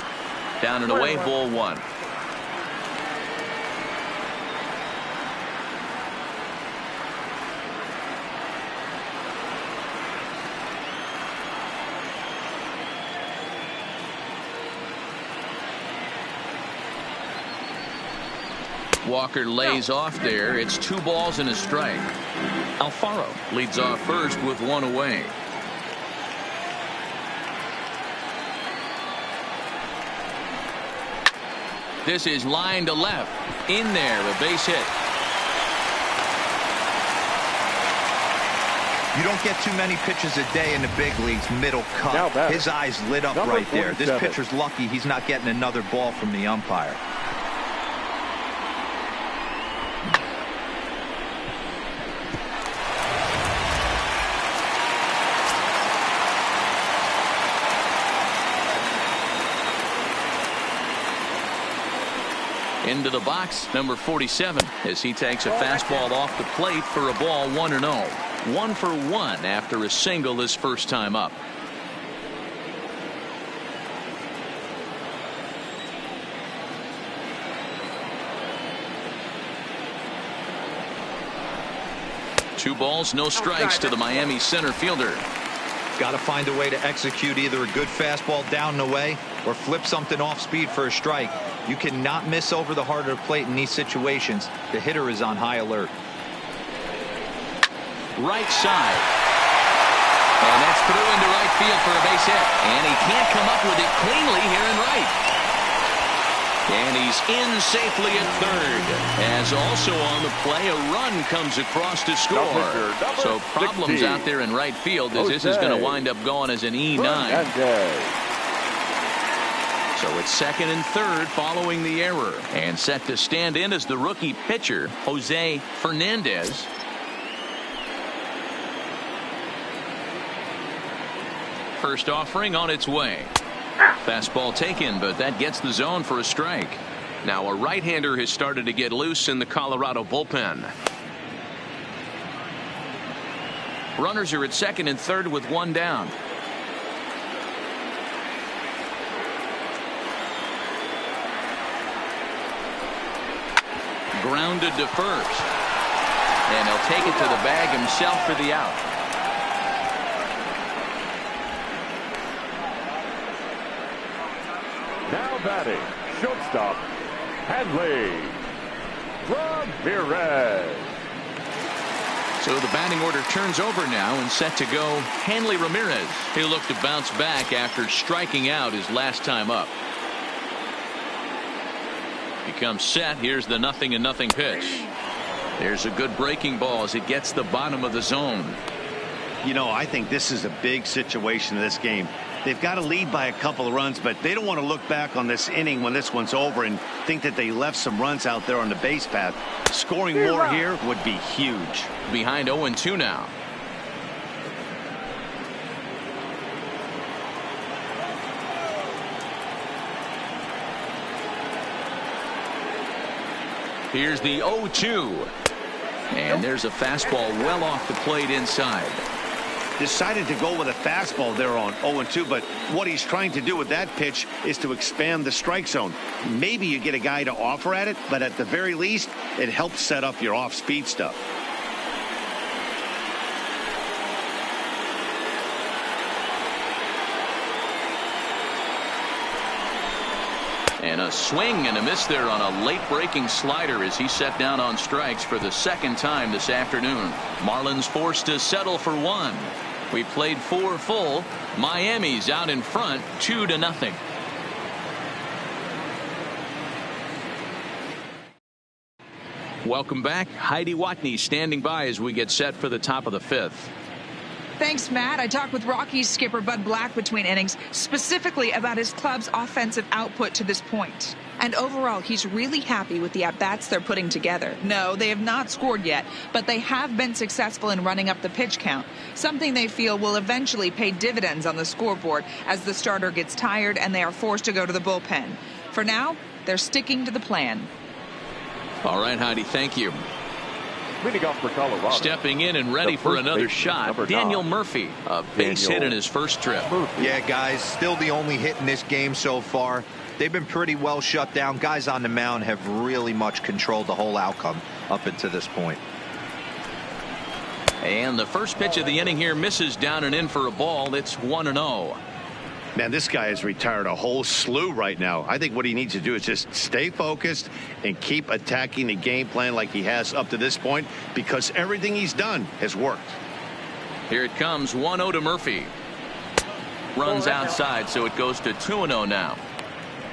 Down and away, ball 1. Walker lays off there. It's 2 balls and a strike. Alfaro leads off first with 1 away. This is line to left. In there, a base hit. You don't get too many pitches a day in the big leagues. Middle cut. His eyes lit up right there. This pitcher's lucky he's not getting another ball from the umpire. Into the box, number 47, as he takes a fastball off the plate for a ball, 1-0. 1 for 1 after a single his first time up. Two balls, no strikes to the Miami center fielder. Got to find a way to execute either a good fastball down and away or flip something off speed for a strike. You cannot miss over the heart of the plate in these situations. The hitter is on high alert. Right side. And that's through into right field for a base hit. And he can't come up with it cleanly here in right. And he's in safely at third. As also on the play, a run comes across to score. So problems 16. out there in right field as this is going to wind up going as an E9. So it's second and third following the error. And set to stand in as the rookie pitcher, Jose Fernandez. First offering on its way. Fastball taken, but that gets the zone for a strike. Now a right-hander has started to get loose in the Colorado bullpen. Runners are at second and third with 1 down. Grounded to first. And he'll take it to the bag himself for the out. Now batting, shortstop, Hanley Ramirez. So the batting order turns over now and set to go Hanley Ramirez. He'll look to bounce back after striking out his last time up. He comes set. Here's the 0-0 pitch. There's a good breaking ball as it gets the bottom of the zone. You know, I think this is a big situation in this game. They've got to lead by a couple of runs, but they don't want to look back on this inning when this one's over and think that they left some runs out there on the base path. Scoring more here would be huge. Behind 0-2 now. Here's the 0-2. And there's a fastball well off the plate inside. Decided to go with a fastball there on 0-2, but what he's trying to do with that pitch is to expand the strike zone. Maybe you get a guy to offer at it, but at the very least, it helps set up your off-speed stuff. And a swing and a miss there on a late breaking slider as he set down on strikes for the second time this afternoon. Marlins forced to settle for 1. We played 4 full. Miami's out in front 2-0. Welcome back. Heidi Watney standing by as we get set for the top of the 5th. Thanks, Matt. I talked with Rockies skipper Bud Black between innings, specifically about his club's offensive output to this point. And overall, he's really happy with the at-bats they're putting together. No, they have not scored yet, but they have been successful in running up the pitch count, something they feel will eventually pay dividends on the scoreboard as the starter gets tired and they are forced to go to the bullpen. For now, they're sticking to the plan. All right, Heidi, thank you. Leading off for Colorado. Stepping in and ready for another shot, Daniel Murphy, a base hit in his first trip. Yeah, guys, still the only hit in this game so far. They've been pretty well shut down. Guys on the mound have really much controlled the whole outcome up until this point. And the first pitch of the inning here misses down and in for a ball. It's 1-0. Man, this guy has retired a whole slew right now. I think what he needs to do is just stay focused and keep attacking the game plan like he has up to this point, because everything he's done has worked. Here it comes, 1-0 to Murphy. Runs outside, so it goes to 2-0 now.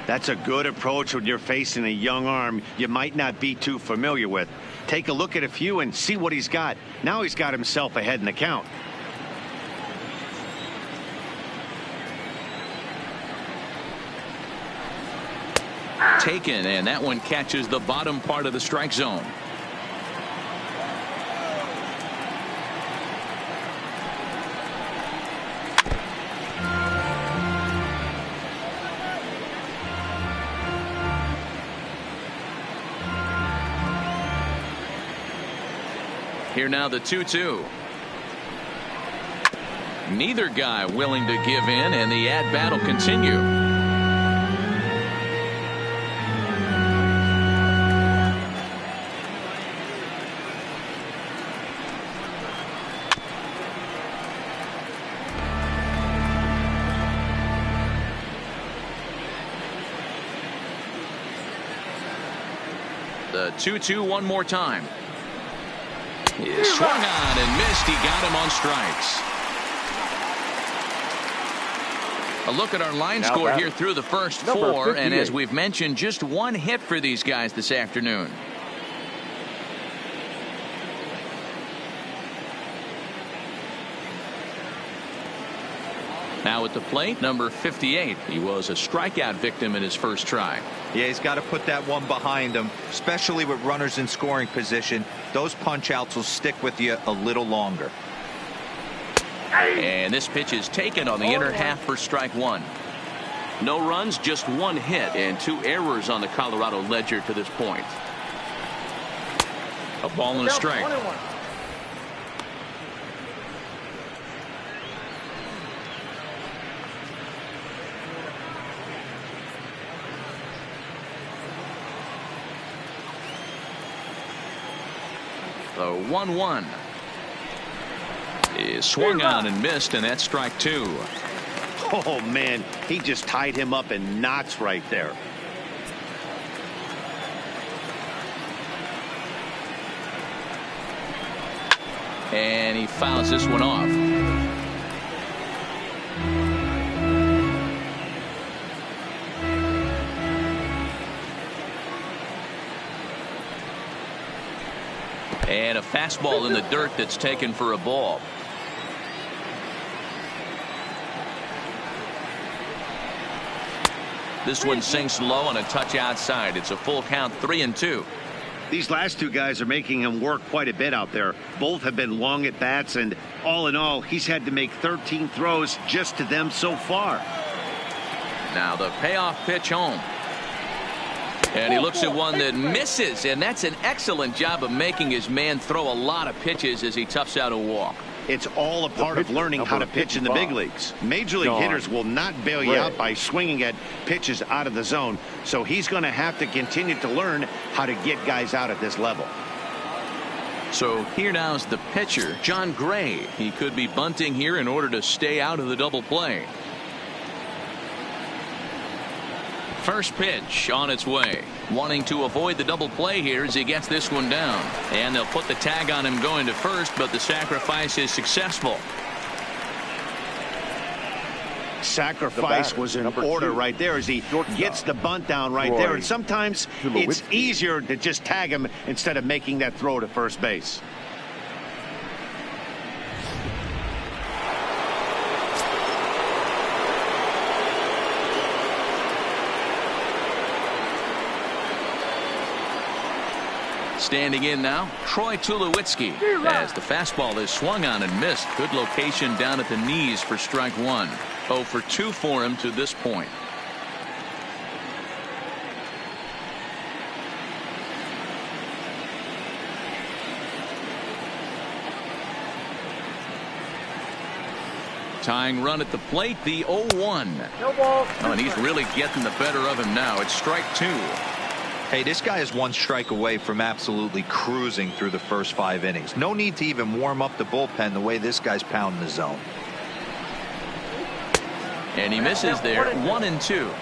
That's a good approach when you're facing a young arm you might not be too familiar with. Take a look at a few and see what he's got. Now he's got himself ahead in the count. Taken, and that one catches the bottom part of the strike zone. Here now the 2-2. Neither guy willing to give in, and the at-bat will continue. The 2-2 one more time. He swung on and missed. He got him on strikes. A look at our line score here through the first 4, and as we've mentioned, just one hit for these guys this afternoon. Now at the plate, number 58. He was a strikeout victim in his first try. Yeah, he's got to put that one behind him, especially with runners in scoring position. Those punch outs will stick with you a little longer. And this pitch is taken on the inner half for strike 1. No runs, just one hit, and 2 errors on the Colorado ledger to this point. A ball and a strike. The 1-1 is swung on and missed, and that's strike 2. Oh, man, he just tied him up in knots right there. And he fouls this one off. And a fastball in the dirt that's taken for a ball. This one sinks low on a touch outside. It's a full count, 3-2. These last 2 guys are making him work quite a bit out there. Both have been long at bats, and all in all, he's had to make 13 throws just to them so far. Now the payoff pitch home. And he looks at one that misses, and that's an excellent job of making his man throw a lot of pitches as he toughs out a walk. It's all a part of learning how to pitch in the big leagues. Major league hitters will not bail you out by swinging at pitches out of the zone, so he's going to have to continue to learn how to get guys out at this level. So here now is the pitcher, John Gray. He could be bunting here in order to stay out of the double play. First pitch on its way. Wanting to avoid the double play here as he gets this one down. And they'll put the tag on him going to first, but the sacrifice is successful. Sacrifice was in order right there as he gets the bunt down right there. And sometimes it's easier to just tag him instead of making that throw to first base. Standing in now, Troy Tulowitzki, as the fastball is swung on and missed. Good location down at the knees for strike 1. 0 for 2 for him to this point. Tying run at the plate, the 0-1. Oh, and he's really getting the better of him now. It's strike 2. Hey, this guy is 1 strike away from absolutely cruising through the first 5 innings. No need to even warm up the bullpen the way this guy's pounding the zone. And he misses there. 1-2.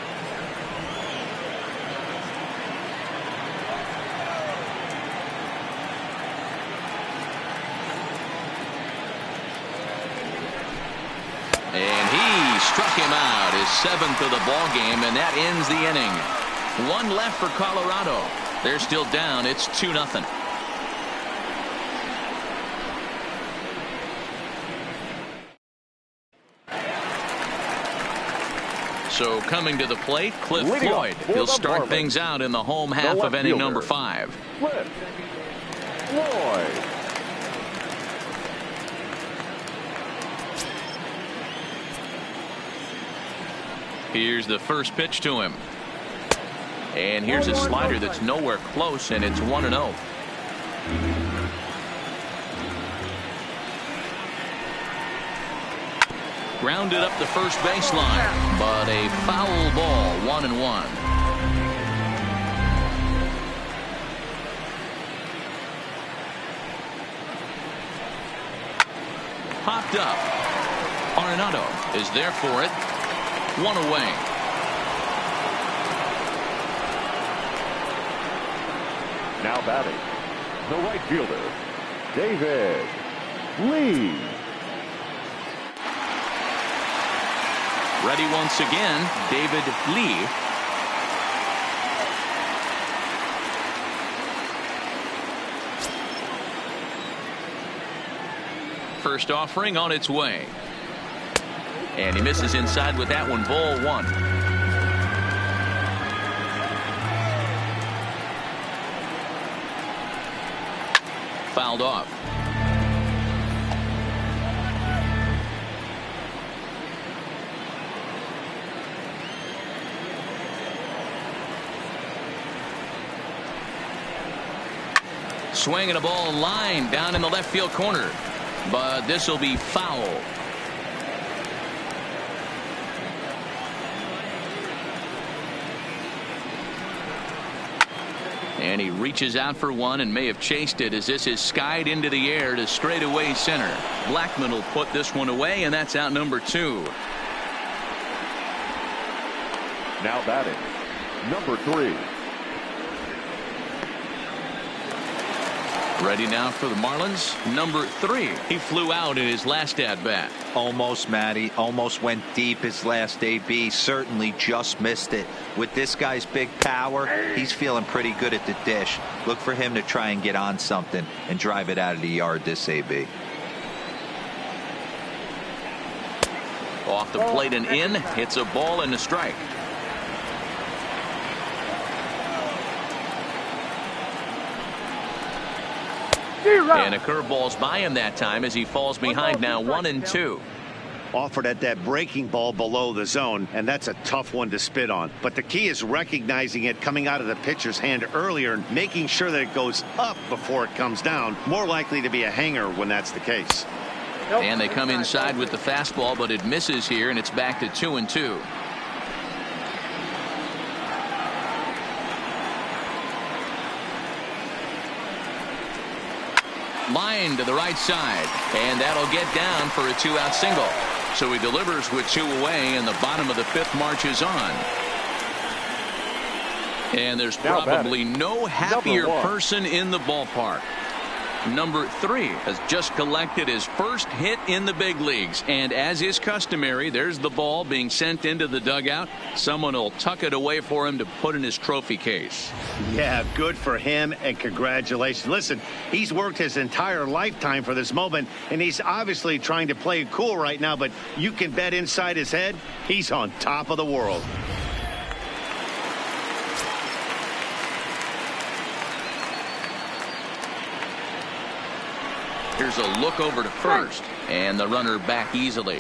And he struck him out, his 7th of the ball game, and that ends the inning. 1 left for Colorado. They're still down. It's 2-0. So coming to the plate, Cliff Floyd. He'll start things out in the home half of inning number 5. Cliff Floyd. Here's the first pitch to him. And here's a slider that's nowhere close, and it's 1-0. Grounded up the first baseline, but a foul ball. 1-1. Popped up. Arenado is there for it. 1 away. Now batting, the right fielder, David Lee. Ready once again, David Lee. First offering on its way. And he misses inside with that one. Ball 1. Fouled off. Swinging a ball line down in the left field corner, but this will be foul. And he reaches out for one and may have chased it as this is skied into the air to straightaway center. Blackman will put this one away, and that's out number 2. Now batting, number 3. Ready now for the Marlins, number 3. He flew out in his last at bat. Almost, Matty. Almost went deep his last AB. Certainly just missed it. With this guy's big power, he's feeling pretty good at the dish. Look for him to try and get on something and drive it out of the yard this AB. Off the plate and in. Hits a ball and a strike. And a curveball's by him that time as he falls behind now. 1-2. Offered at that breaking ball below the zone, and that's a tough one to spit on. But the key is recognizing it coming out of the pitcher's hand earlier and making sure that it goes up before it comes down. More likely to be a hanger when that's the case. And they come inside with the fastball, but it misses here, and it's back to 2-2. Line to the right side, and that'll get down for a 2-out single. So he delivers with 2 away, and the bottom of the 5th marches on. And there's probably no happier person in the ballpark. Number 3 has just collected his first hit in the big leagues, and as is customary, there's the ball being sent into the dugout. Someone will tuck it away for him to put in his trophy case. Yeah, good for him, and congratulations. Listen, he's worked his entire lifetime for this moment, and he's obviously trying to play it cool right now, but you can bet inside his head he's on top of the world. Here's a look over to first, and the runner back easily.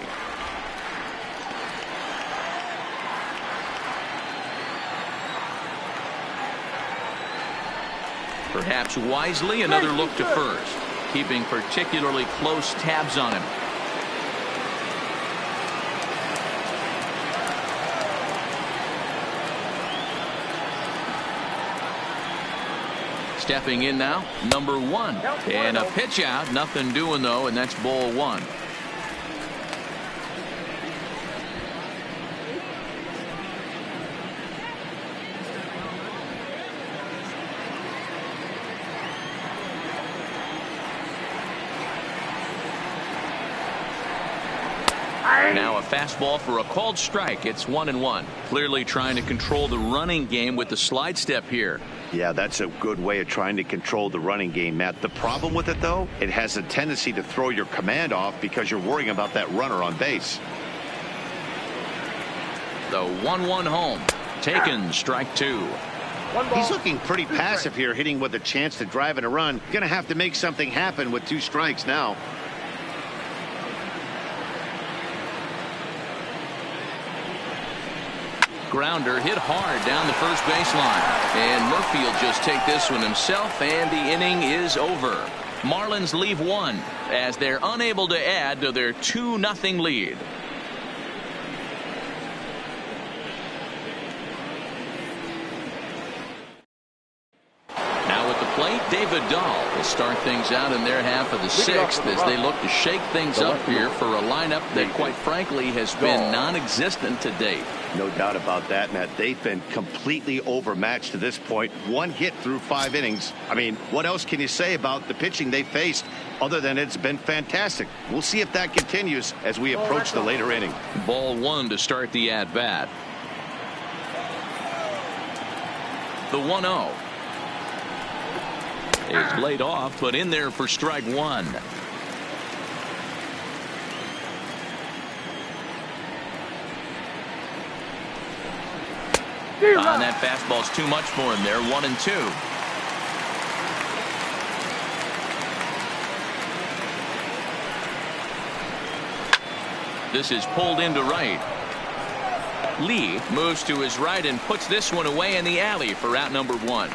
Perhaps wisely, another look to first, keeping particularly close tabs on him. Stepping in now, number 1. And a pitch out. Nothing doing, though, and that's ball 1. Now a fastball for a called strike. It's 1-1. Clearly trying to control the running game with the slide step here. Yeah, that's a good way of trying to control the running game, Matt. The problem with it, though, it has a tendency to throw your command off because you're worrying about that runner on base. The 1-1 home. Taken, strike 2. He's looking pretty passive here, hitting with a chance to drive in a run. Going to have to make something happen with 2 strikes now. Grounder hit hard down the first baseline. And Murphy will just take this one himself, and the inning is over. Marlins leave 1 as they're unable to add to their 2-0 lead. Now at the plate, David Dahl will start things out in their half of the 6th as they look to shake things up here for a lineup that quite frankly has been non-existent to date. No doubt about that, Matt. They've been completely overmatched to this point. 1 hit through 5 innings. I mean, what else can you say about the pitching they faced other than it's been fantastic? We'll see if that continues as we approach the later inning. Ball 1 to start the at-bat. The 1-0 is laid off, but in there for strike 1. And that fastball's too much for him there. 1-2. This is pulled into right. Lee moves to his right and puts this one away in the alley for out number 1.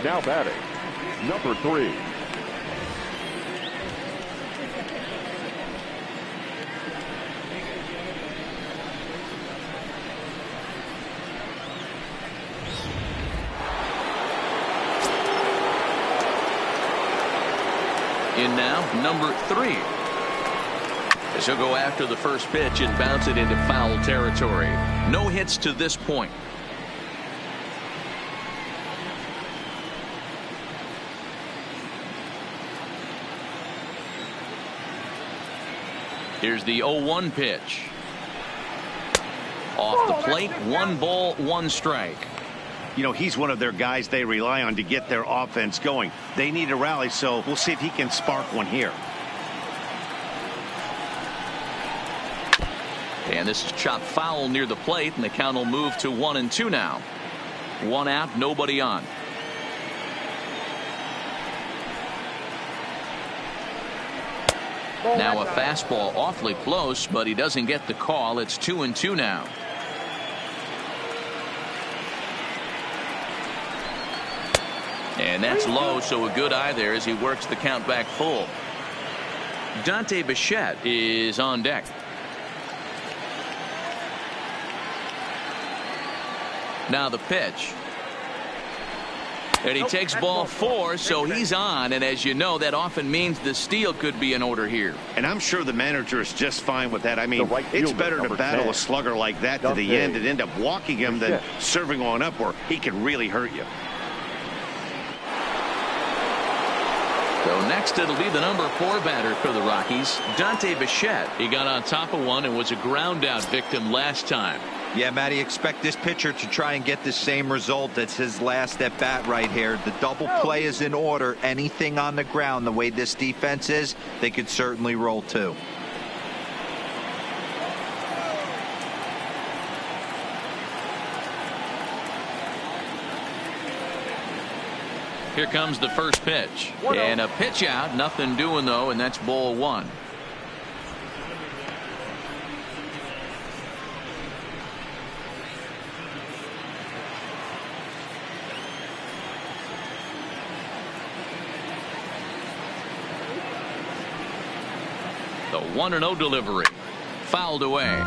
Now batting, number 3. In now, number 3. As he'll go after the first pitch and bounce it into foul territory. No hits to this point. Here's the 0-1 pitch. Off the plate, 1 ball, 1 strike. You know, he's one of their guys they rely on to get their offense going. They need a rally, so we'll see if he can spark one here. And this is chopped foul near the plate, and the count will move to 1-2 now. 1 out, nobody on. Now a fastball awfully close, but he doesn't get the call. It's 2-2 now. And that's low, so a good eye there as he works the count back full. Dante Bichette is on deck. Now the pitch. And he takes ball 4, so he's on. And as you know, that often means the steal could be in order here. And I'm sure the manager is just fine with that. I mean, it's better to battle a slugger like that to the end and end up walking him than serving on up where he can really hurt you. So next it'll be the number 4 batter for the Rockies, Dante Bichette. He got on top of one and was a ground out victim last time. Yeah, Matty, expect this pitcher to try and get the same result. That's his last at bat right here. The double play is in order. Anything on the ground, the way this defense is, they could certainly roll too. Here comes the first pitch. And a pitch out. Nothing doing, though, and that's ball 1. The 1-0 delivery. Fouled away.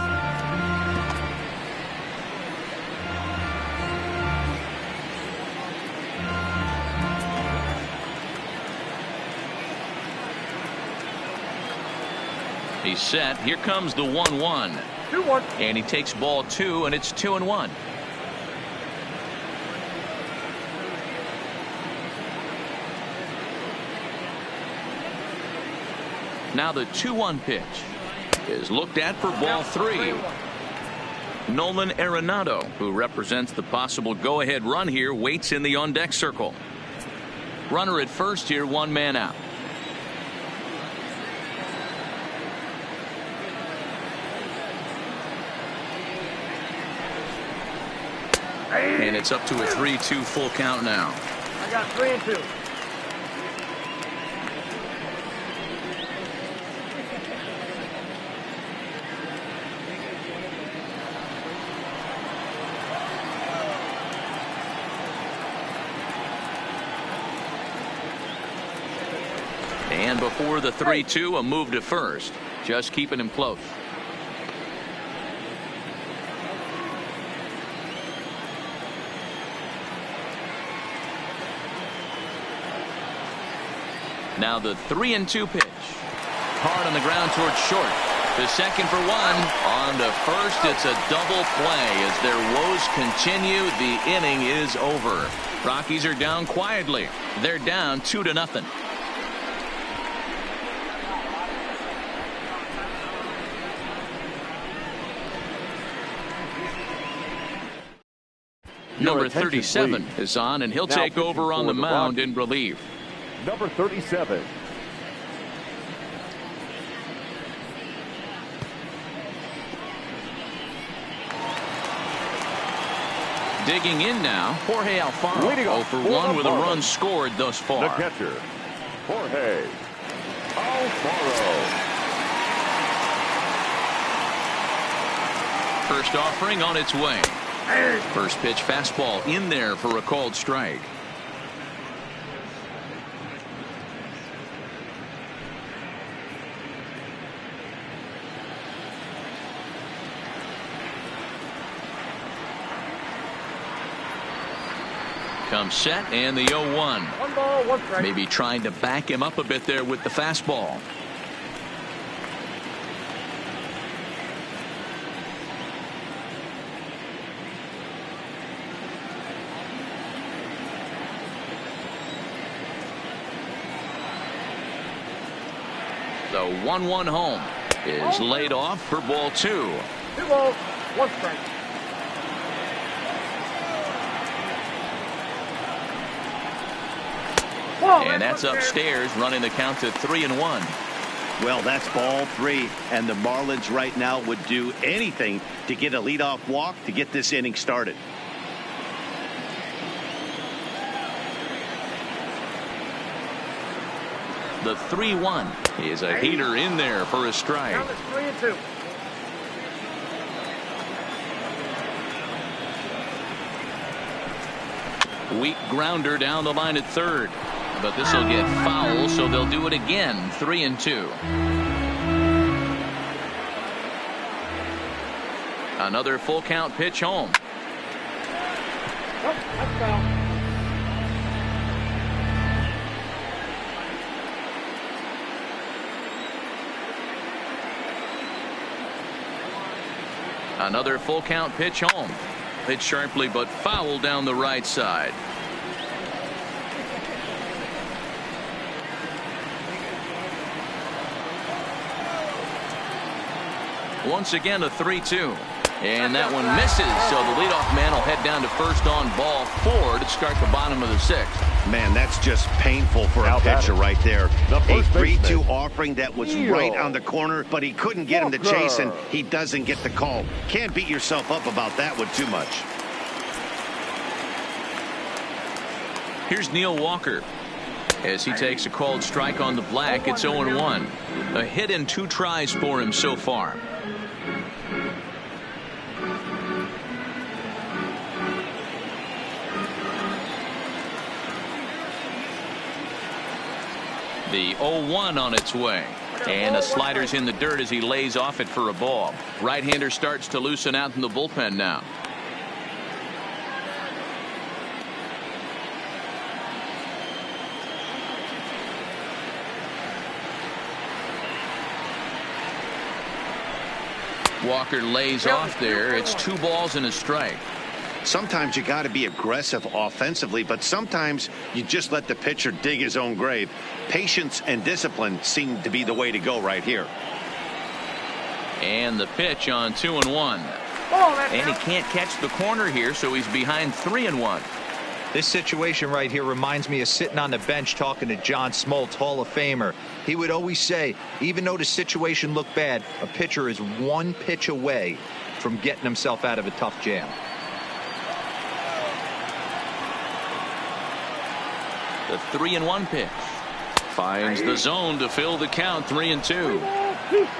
He's set. Here comes the 1-1. 2-1. And he takes ball 2, and it's 2-1. Now the 2-1 pitch is looked at for ball 3. Nolan Arenado, who represents the possible go-ahead run here, waits in the on-deck circle. Runner at first here, 1 man out. And it's up to a 3-2 full count now. I got 3-2. And before the 3-2, a move to first, just keeping him close. Now the 3-2 pitch. Hard on the ground towards short. To second for 1. On to first, it's a double play. As their woes continue, the inning is over. Rockies are down quietly. They're down 2-0. Number 37 is on, and he'll take over on the mound in relief. Number 37. Digging in now, Jorge Alfaro. 0 for 1 with a run scored thus far. The catcher, Jorge Alfaro. First offering on its way. First pitch fastball in there for a called strike. Comes set and the 0-1. 1 ball, 1 strike. Maybe trying to back him up a bit there with the fastball. The 1-1 home is laid off for ball 2. 2 balls, 1 strike. And that's upstairs, running the count to 3-1. Well, that's ball 3, and the Marlins right now would do anything to get a leadoff walk to get this inning started. The 3-1 is a heater in there for a strike. Count is 3-2. Weak grounder down the line at third. But this will get foul, so they'll do it again. 3-2. Another full count pitch home. Nope, that's foul. Another full count pitch home. Hit sharply but foul down the right side. Once again, a 3-2. And that one misses, so the leadoff man will head down to first on ball 4 to start the bottom of the 6th. Man, that's just painful for a pitcher right there. A 3-2 offering that was right on the corner, but he couldn't get him to chase, and he doesn't get the call. Can't beat yourself up about that one too much. Here's Neil Walker. As he takes a called strike on the black, it's 0-1. A hit and 2 tries for him so far. The 0-1 on its way. And the slider's in the dirt as he lays off it for a ball. Right-hander starts to loosen out in the bullpen now. Walker lays off there. It's 2 balls and a strike. Sometimes you got to be aggressive offensively, but sometimes you just let the pitcher dig his own grave. Patience and discipline seem to be the way to go right here. And the pitch on 2-1. And he can't catch the corner here, so he's behind 3-1. This situation right here reminds me of sitting on the bench talking to John Smoltz, Hall of Famer. He would always say, even though the situation looked bad, a pitcher is one pitch away from getting himself out of a tough jam. The 3-1 pitch finds the zone to fill the count. 3-2.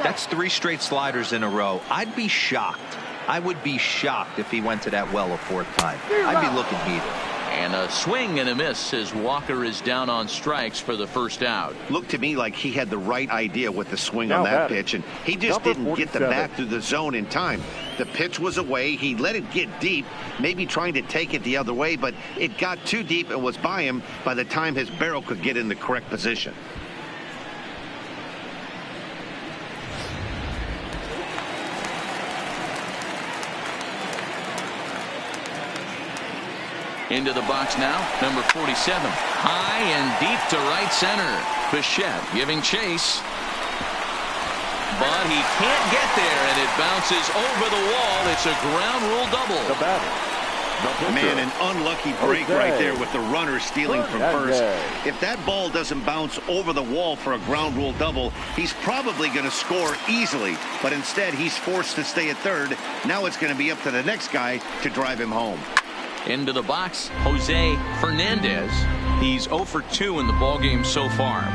That's 3 straight sliders in a row. I'd be shocked. I would be shocked if he went to that well a 4th time. I'd be looking heated. And a swing and a miss as Walker is down on strikes for the first out. Looked to me like he had the right idea with the swing on that pitch, and he just didn't get the bat through the zone in time. The pitch was away. He let it get deep, maybe trying to take it the other way, but it got too deep and was by him by the time his barrel could get in the correct position. Into the box now, number 47. High and deep to right center. Bichette giving chase. But he can't get there, and it bounces over the wall. It's a ground rule double. The batter. Man, an unlucky break right there with the runner stealing from first. If that ball doesn't bounce over the wall for a ground rule double, he's probably going to score easily. But instead, he's forced to stay at third. Now it's going to be up to the next guy to drive him home. Into the box, Jose Fernandez. He's 0 for 2 in the ballgame so far.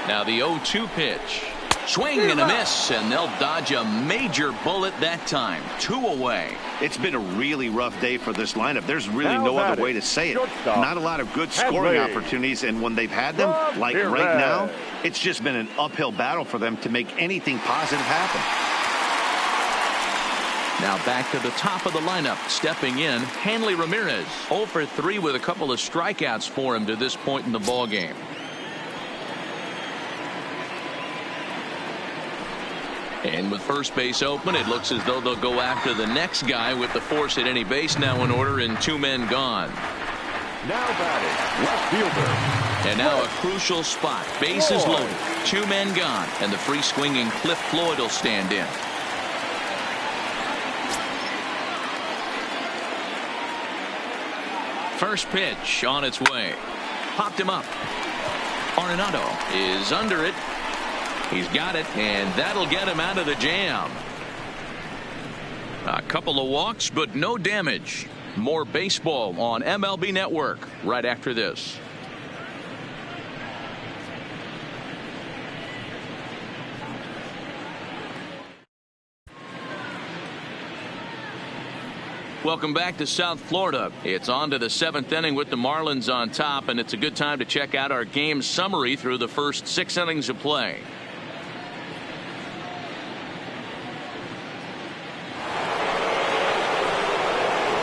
Now the 0-2 pitch. Swing and a miss, and they'll dodge a major bullet that time. 2 away. It's been a really rough day for this lineup. There's really no other way to say it. Not a lot of good scoring opportunities, and when they've had them, like right now, it's just been an uphill battle for them to make anything positive happen. Now back to the top of the lineup. Stepping in, Hanley Ramirez. 0 for 3 with a couple of strikeouts for him to this point in the ballgame. And with first base open, it looks as though they'll go after the next guy with the force at any base now in order and 2 men gone. Now batting, left fielder. And now a crucial spot. Bases loaded. 2 men gone. And the free swinging Cliff Floyd will stand in. First pitch on its way. Popped him up. Arenado is under it. He's got it, and that'll get him out of the jam. A couple of walks, but no damage. More baseball on MLB Network right after this. Welcome back to South Florida. It's on to the 7th inning with the Marlins on top, and it's a good time to check out our game summary through the first 6 innings of play.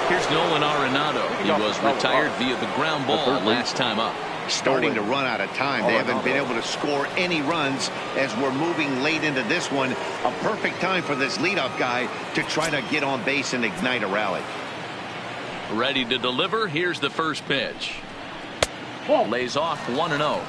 Here's Nolan Arenado. He was retired via the ground ball last time up. Starting to run out of time. They haven't been able to score any runs as we're moving late into this one. A perfect time for this leadoff guy to try to get on base and ignite a rally. Ready to deliver. Here's the first pitch. Lays off 1-0.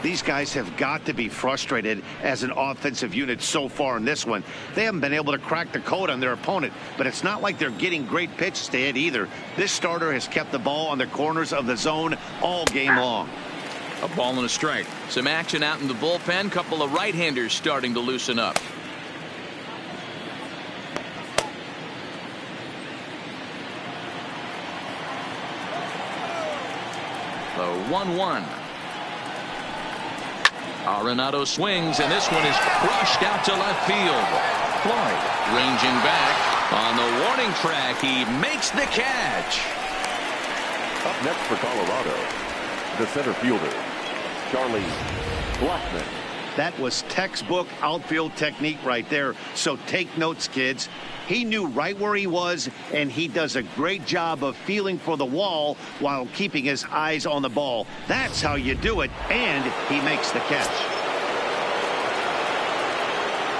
These guys have got to be frustrated as an offensive unit so far in this one. They haven't been able to crack the code on their opponent, but it's not like they're getting great pitches to hit either. This starter has kept the ball on the corners of the zone all game long. A ball and a strike. Some action out in the bullpen. Couple of right-handers starting to loosen up. The 1-1. Arenado swings, and this one is crushed out to left field. Floyd ranging back on the warning track. He makes the catch. Up next for Colorado, the center fielder, Charlie Blackmon. That was textbook outfield technique right there. So take notes, kids. He knew right where he was, and he does a great job of feeling for the wall while keeping his eyes on the ball. That's how you do it, and he makes the catch.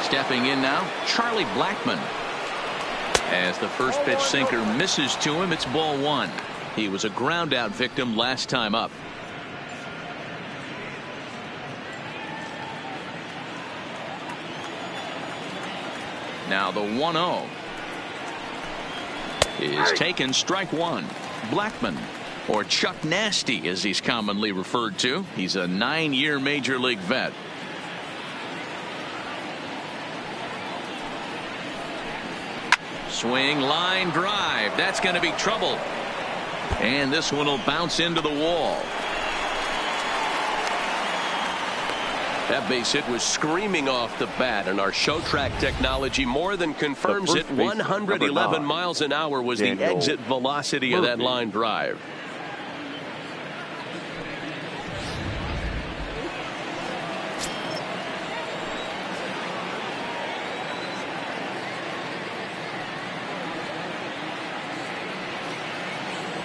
Stepping in now, Charlie Blackmon. As the first pitch sinker misses to him, it's ball one. He was a ground out victim last time up. Now the 1-0 is taken, strike one. Blackmon, or Chuck Nasty as he's commonly referred to. He's a 9-year major league vet. Swing, line drive. That's going to be trouble. And this one will bounce into the wall. That base hit was screaming off the bat, and our show track technology more than confirms it. 111 miles an hour was the exit velocity of that line drive.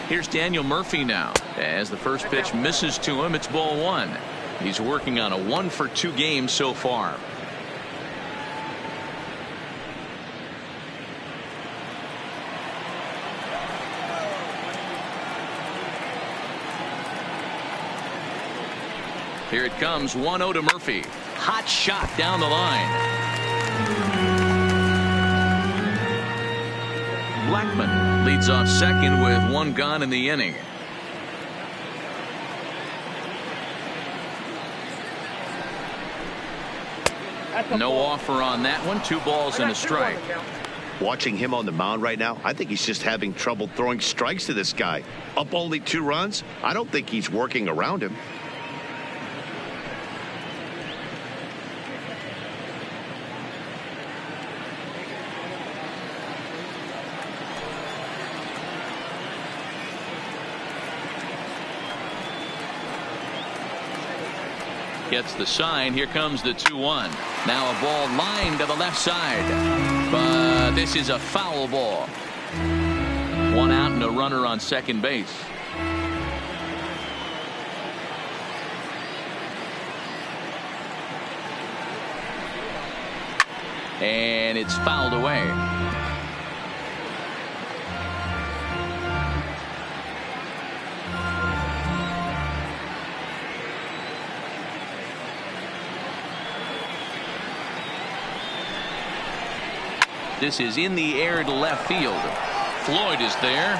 Here's Daniel Murphy now. As the first pitch misses to him, it's ball one. He's working on a 1-for-2 game so far. Here it comes, 1-0 to Murphy. Hot shot down the line. Blackmon leads off second with one gone in the inning. No offer on that one. 2 balls and a strike. Watching him on the mound right now, I think he's just having trouble throwing strikes to this guy. Up only 2 runs. I don't think he's working around him. Gets the sign. Here comes the 2-1. Now a ball lined to the left side. But this is a foul ball. 1 out and a runner on second base. And it's fouled away. This is in the air to left field. Floyd is there.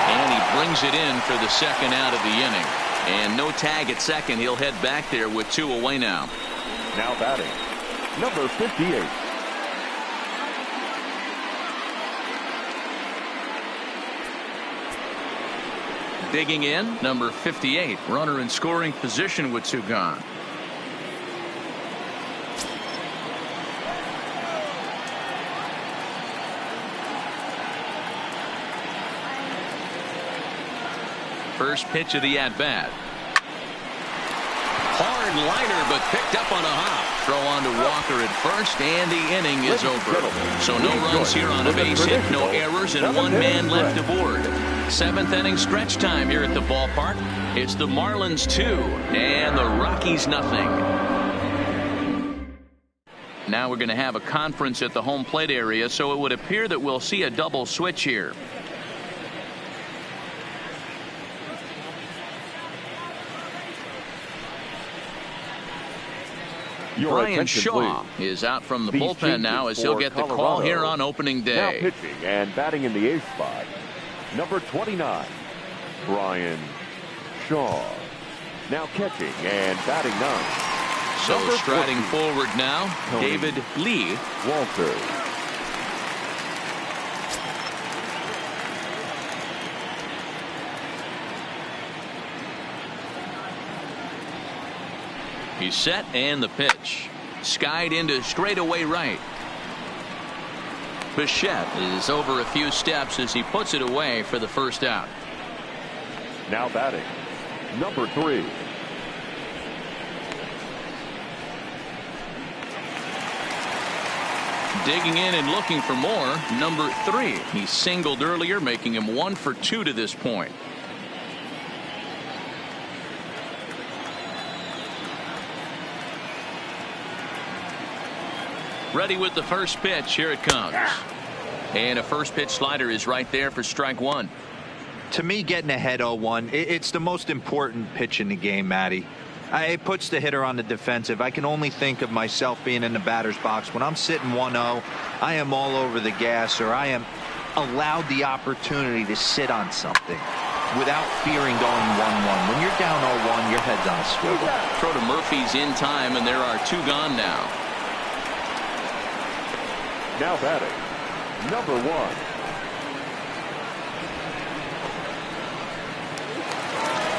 And he brings it in for the second out of the inning. And no tag at second. He'll head back there with 2 away now. Now batting, number 58. Digging in, number 58. Runner in scoring position with 2 gone. First pitch of the at-bat. Hard liner, but picked up on a hop. Throw on to Walker at first, and the inning is over. So no runs here on a base hit, no errors, and 1 man left aboard. 7th inning stretch time here at the ballpark. It's the Marlins 2 and the Rockies nothing. Now we're going to have a conference at the home plate area, so it would appear that we'll see a double switch here. Brian Shaw is out from the bullpen now as he'll get the call here on opening day. Now pitching and batting in the 8th spot, number 29, Brian Shaw. Now catching and batting 9. So number striding 14, forward now, Tony David Lee. Walter. He's set, and the pitch. Skied into straightaway right. Bichette is over a few steps as he puts it away for the first out. Now batting, number 3. Digging in and looking for more, number 3. He singled earlier, making him 1 for 2 to this point. Ready with the first pitch. Here it comes. And a first pitch slider is right there for strike 1. To me, getting ahead 0-1, it's the most important pitch in the game, Matty. It puts the hitter on the defensive. I can only think of myself being in the batter's box. When I'm sitting 1-0, I am all over the gas, or I am allowed the opportunity to sit on something without fearing going 1-1. When you're down 0-1, your head's on a swivel. Throw to Murphy's in time, and there are 2 gone now. Now batting, number 1.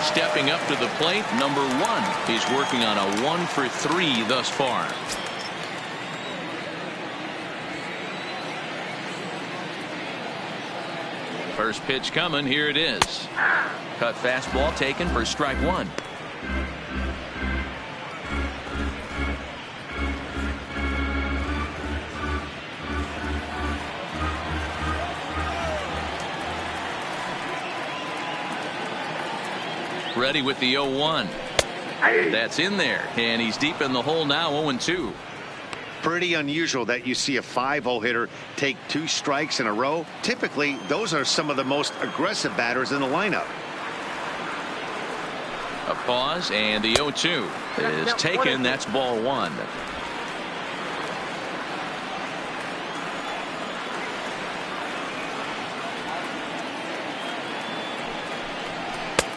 Stepping up to the plate, number 1. He's working on a 1 for 3 thus far. First pitch coming. Here it is. Cut fastball taken for strike 1. Ready with the 0-1. That's in there, and he's deep in the hole now. 0-2. Pretty unusual that you see a 5-0 hitter take 2 strikes in a row. Typically, those are some of the most aggressive batters in the lineup. A pause, and the 0-2 is taken. That's ball 1.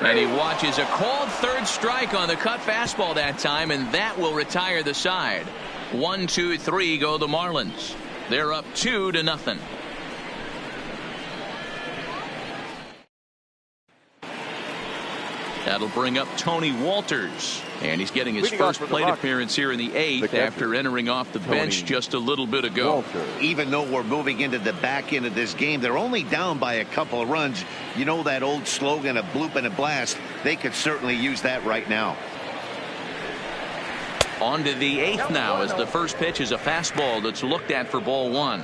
And he watches a called third strike on the cut fastball that time, and that will retire the side. 1, 2, 3 go the Marlins. They're up 2-0. That'll bring up Tony Walters, and he's getting his first plate appearance here in the 8th after entering off the bench just a little bit ago. Even though we're moving into the back end of this game, they're only down by a couple of runs. You know that old slogan, a bloop and a blast. They could certainly use that right now. On to the 8th now, as the first pitch is a fastball that's looked at for ball 1.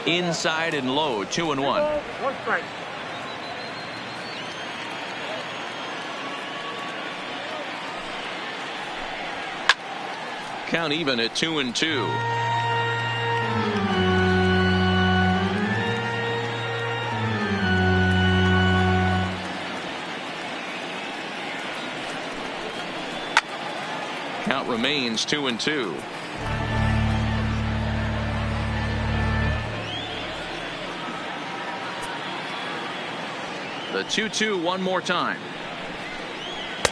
Inside and low, 2-1. 1 strike. Count even at 2-2. Count remains 2-2. The 2-2 one more time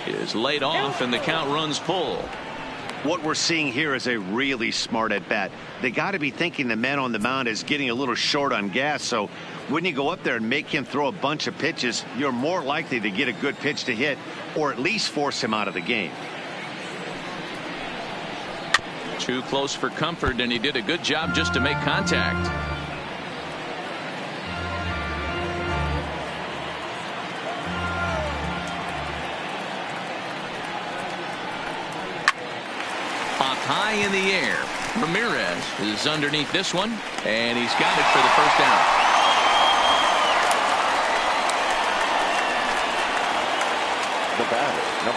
is laid off, and the count runs full. What we're seeing here is a really smart at bat. They got to be thinking the man on the mound is getting a little short on gas, so when you go up there and make him throw a bunch of pitches, you're more likely to get a good pitch to hit, or at least force him out of the game. Too close for comfort, and he did a good job just to make contact. High in the air. Ramirez is underneath this one, and he's got it for the first down.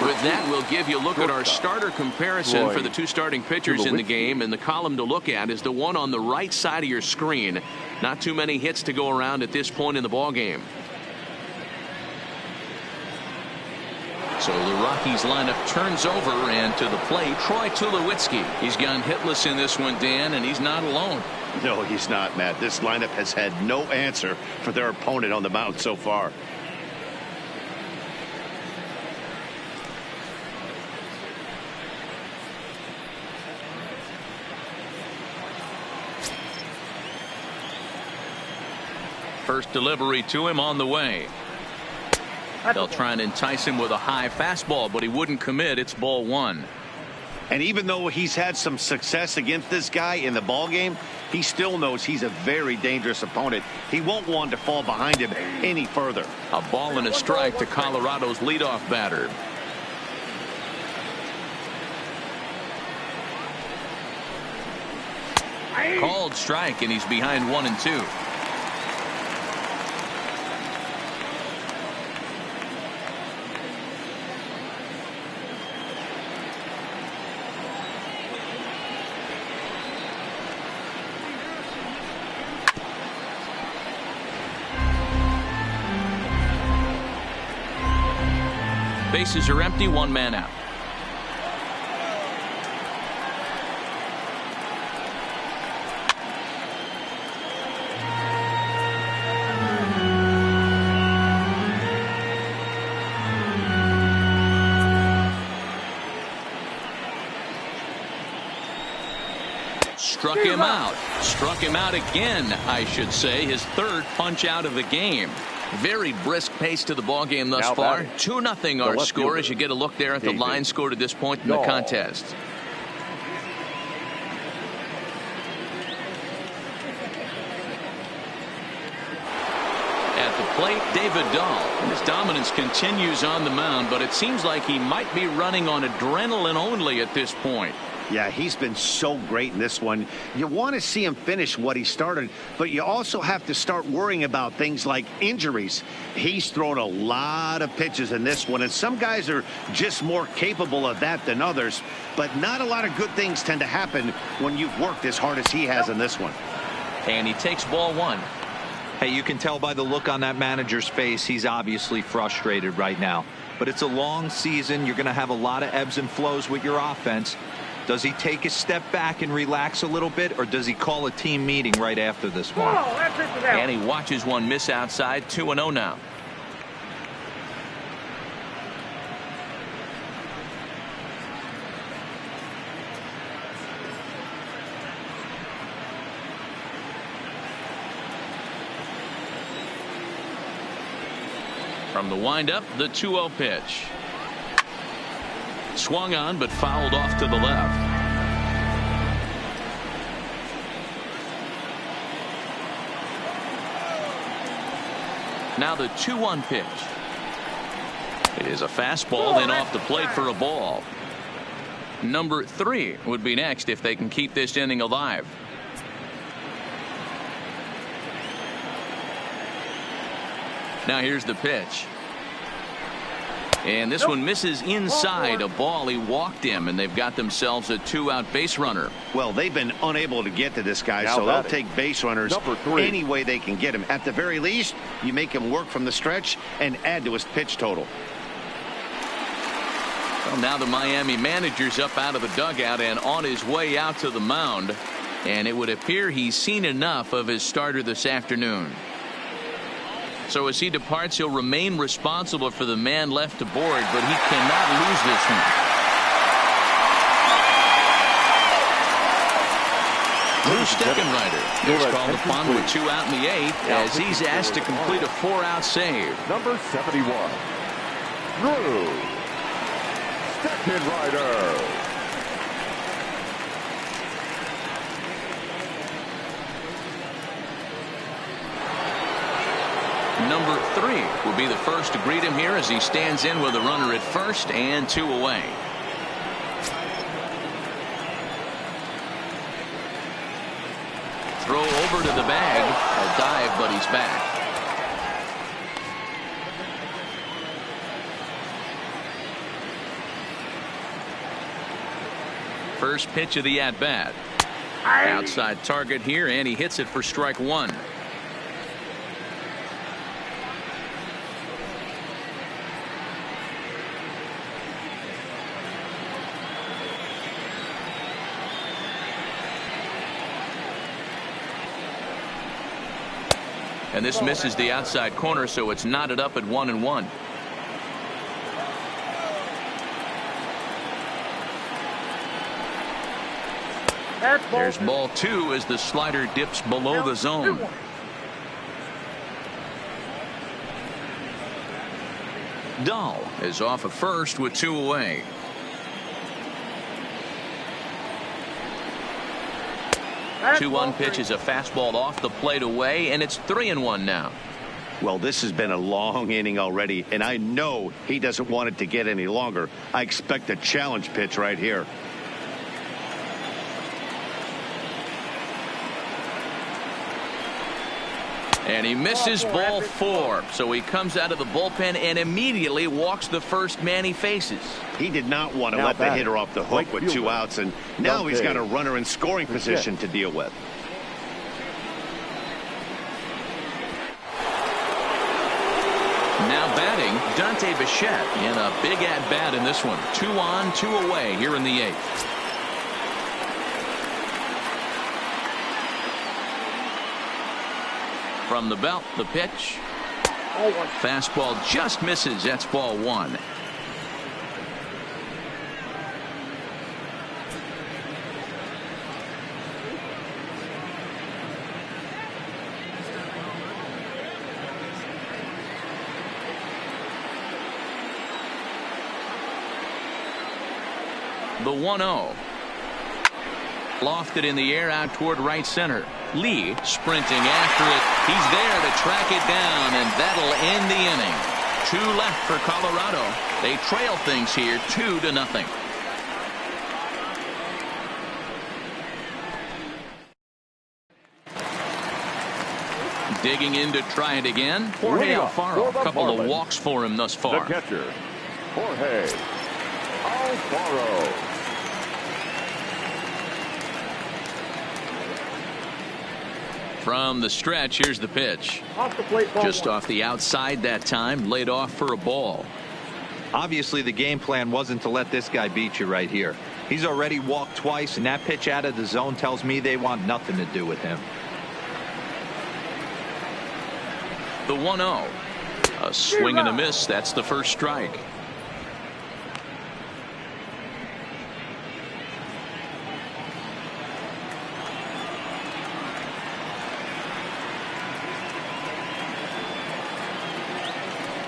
With that, we'll give you a look at our starter comparison for the 2 starting pitchers in the game, and the column to look at is the one on the right side of your screen. Not too many hits to go around at this point in the ball game. So the Rockies lineup turns over, and to the plate, Troy Tulowitzki. He's gone hitless in this one, Dan, and he's not alone. No, he's not, Matt. This lineup has had no answer for their opponent on the mound so far. First delivery to him on the way. They'll try and entice him with a high fastball, but he wouldn't commit. It's ball one. And even though he's had some success against this guy in the ball game, he still knows he's a very dangerous opponent. He won't want to fall behind him any further. A ball and a strike to Colorado's leadoff batter. Called strike, and he's behind 1-2. Bases are empty, one man out. Struck him out. Struck him out again, I should say. His third punch out of the game. Very brisk pace to the ball game thus far. 2-0 our score as you get a look there at the line score to this point in the contest. At the plate, David Dahl. His dominance continues on the mound, but it seems like he might be running on adrenaline only at this point. Yeah, he's been so great in this one. You want to see him finish what he started, but you also have to start worrying about things like injuries. He's thrown a lot of pitches in this one, and some guys are just more capable of that than others, but not a lot of good things tend to happen when you've worked as hard as he has in this one. And he takes ball one. Hey, you can tell by the look on that manager's face, he's obviously frustrated right now. But it's a long season. You're going to have a lot of ebbs and flows with your offense. Does he take a step back and relax a little bit, or does he call a team meeting right after this one? And he watches one miss outside. 2-0 now. From the windup, the 2-0 pitch. Swung on, but fouled off to the left. Now the 2-1 pitch. It is a fastball, then off the plate for a ball. Number 3 would be next if they can keep this inning alive. Now here's the pitch. And this one misses inside. A ball. He walked him, and they've got themselves a 2-out base runner. Well, they've been unable to get to this guy, so they'll take base runners any way they can get him. At the very least, you make him work from the stretch and add to his pitch total. Well, now the Miami manager's up out of the dugout and on his way out to the mound. And it would appear he's seen enough of his starter this afternoon. So as he departs, he'll remain responsible for the man left to board, but he cannot lose this one. Drew Steckenrider is called upon with 2 out in the 8th as he's asked to complete a 4-out save. Number 71, Drew Steckenrider. Number 3 will be the first to greet him here as he stands in with a runner at first and 2 away. Throw over to the bag. A dive, but he's back. First pitch of the at-bat. Outside target here, and he hits it for strike 1. And this misses the outside corner, so it's knotted up at 1-1. There's ball 2 as the slider dips below the zone. Dahl is off at first with 2 away. That's 2-1 pitch is a fastball off the plate away, and it's 3-1 now. Well, this has been a long inning already, and I know he doesn't want it to get any longer. I expect a challenge pitch right here. And he misses ball 4. So he comes out of the bullpen and immediately walks the first man he faces. He did not want to let the hitter off the hook with 2 outs, and now he's got a runner in scoring position to deal with. Now batting, Dante Bichette in a big at-bat in this one. 2 on, 2 away here in the 8th. From the belt, the pitch. Fastball just misses. That's ball 1. The 1-0. Lofted in the air out toward right center. Lee sprinting after it. He's there to track it down, and that'll end the inning. 2 left for Colorado. They trail things here 2-0. Digging in to try it again. Jorge Alfaro. A couple of walks for him thus far. The catcher, Jorge Alfaro. From the stretch, here's the pitch. Off the plate, ball Just 1. off the outside that time, laid off for a ball. Obviously, the game plan wasn't to let this guy beat you right here. He's already walked twice, and that pitch out of the zone tells me they want nothing to do with him. The 1-0. A swing and a miss. That's the first strike.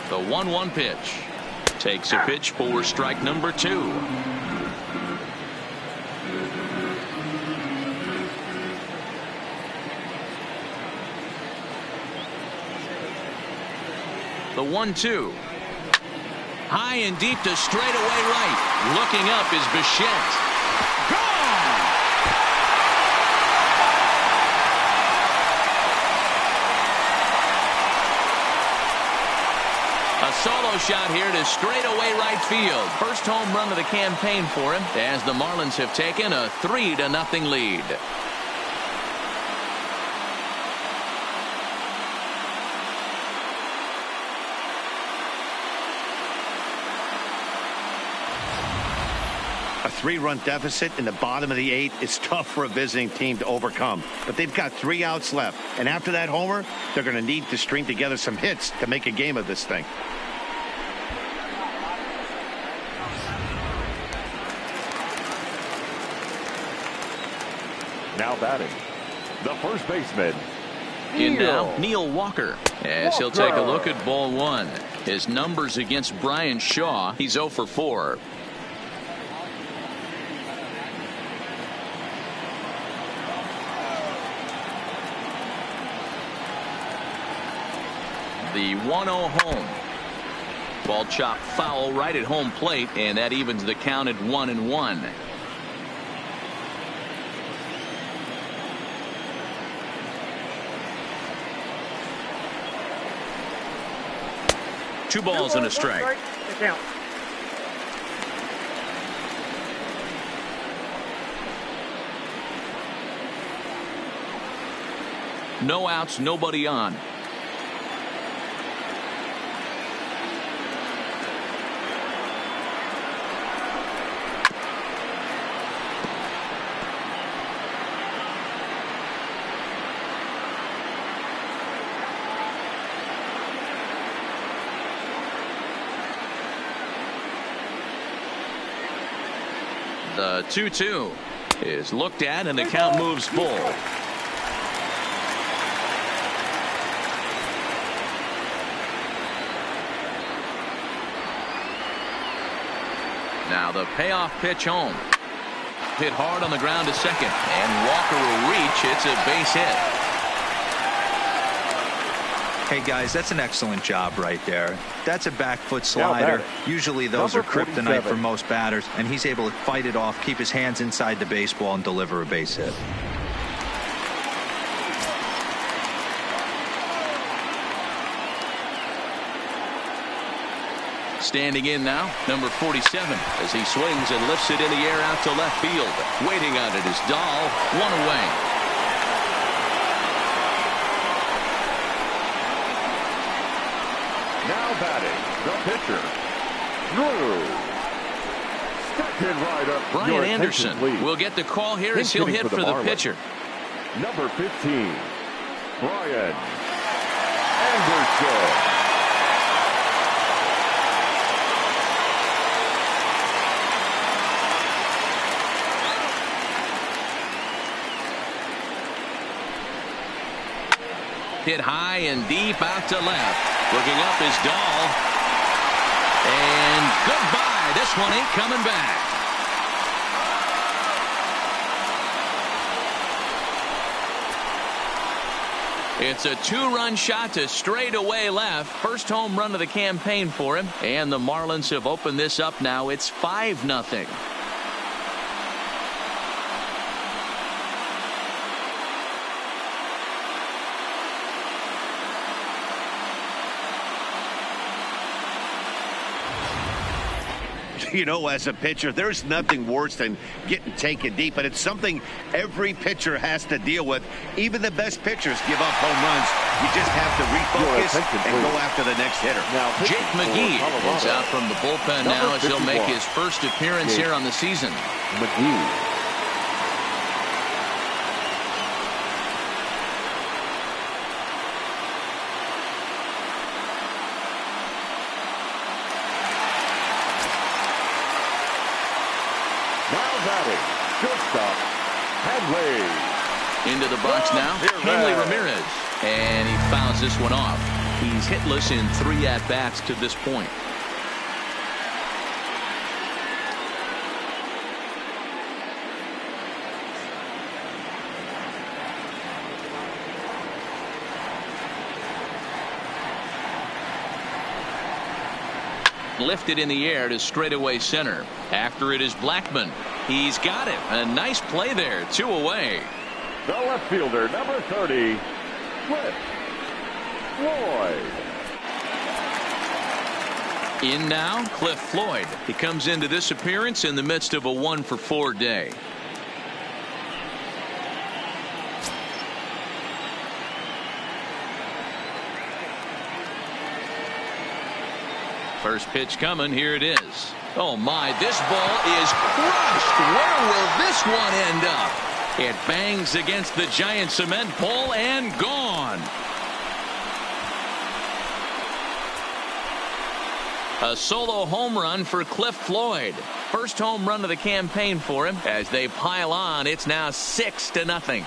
The 1-1 pitch. Takes a pitch for strike number 2. The 1-2. High and deep to straightaway right. Looking up is Bichette. A solo shot here to straightaway right field. First home run of the campaign for him as the Marlins have taken a 3-0 lead. A 3-run deficit in the bottom of the 8th is tough for a visiting team to overcome. But they've got 3 outs left. And after that homer, they're going to need to string together some hits to make a game of this thing. Now batting, the first baseman, In now, Neil Walker, as he'll take a look at ball 1. His numbers against Brian Shaw, he's 0 for 4. The 1-0 home. Ball chopped foul right at home plate, and that evens the count at 1-1. Two balls and a strike. It counts. No outs, nobody on. The 2-2 is looked at, and the count moves full. Now the payoff pitch home. Hit hard on the ground to second, and Walker will reach. It's a base hit. Hey guys, that's an excellent job right there. That's a back foot slider. Usually those are kryptonite for most batters, and he's able to fight it off, keep his hands inside the baseball, and deliver a base hit. Standing in now, number 47, as he swings and lifts it in the air out to left field. Waiting on it is Dahl, one away. Now batting, the pitcher, Drew. Second rider, Brian Anderson will get the call here as he'll hit for the pitcher. Number 15, Brian Anderson. Hit high and deep out to left. Looking up is Dahl. And goodbye. This one ain't coming back. It's a two-run shot to straightaway left. First home run of the campaign for him. And the Marlins have opened this up now. It's 5-0. You know, as a pitcher, there's nothing worse than getting taken deep, but it's something every pitcher has to deal with. Even the best pitchers give up home runs. You just have to refocus and go after the next hitter. Now, Jake McGee is out from the bullpen now as he'll make his first appearance here on the season. McGee. Shortstop, Hanley. Into the box now, Hanley Ramirez. And he fouls this one off. He's hitless in 3 at-bats to this point. Lifted in the air to straightaway center. After it is Blackman. He's got it. A nice play there. 2 away. The left fielder, number 30, Cliff Floyd. In now, Cliff Floyd. He comes into this appearance in the midst of a 1-for-4 day. First pitch coming. Here it is. Oh my, this ball is crushed. Where will this one end up? It bangs against the giant cement pole and gone. A solo home run for Cliff Floyd. First home run of the campaign for him. As they pile on, it's now 6-0.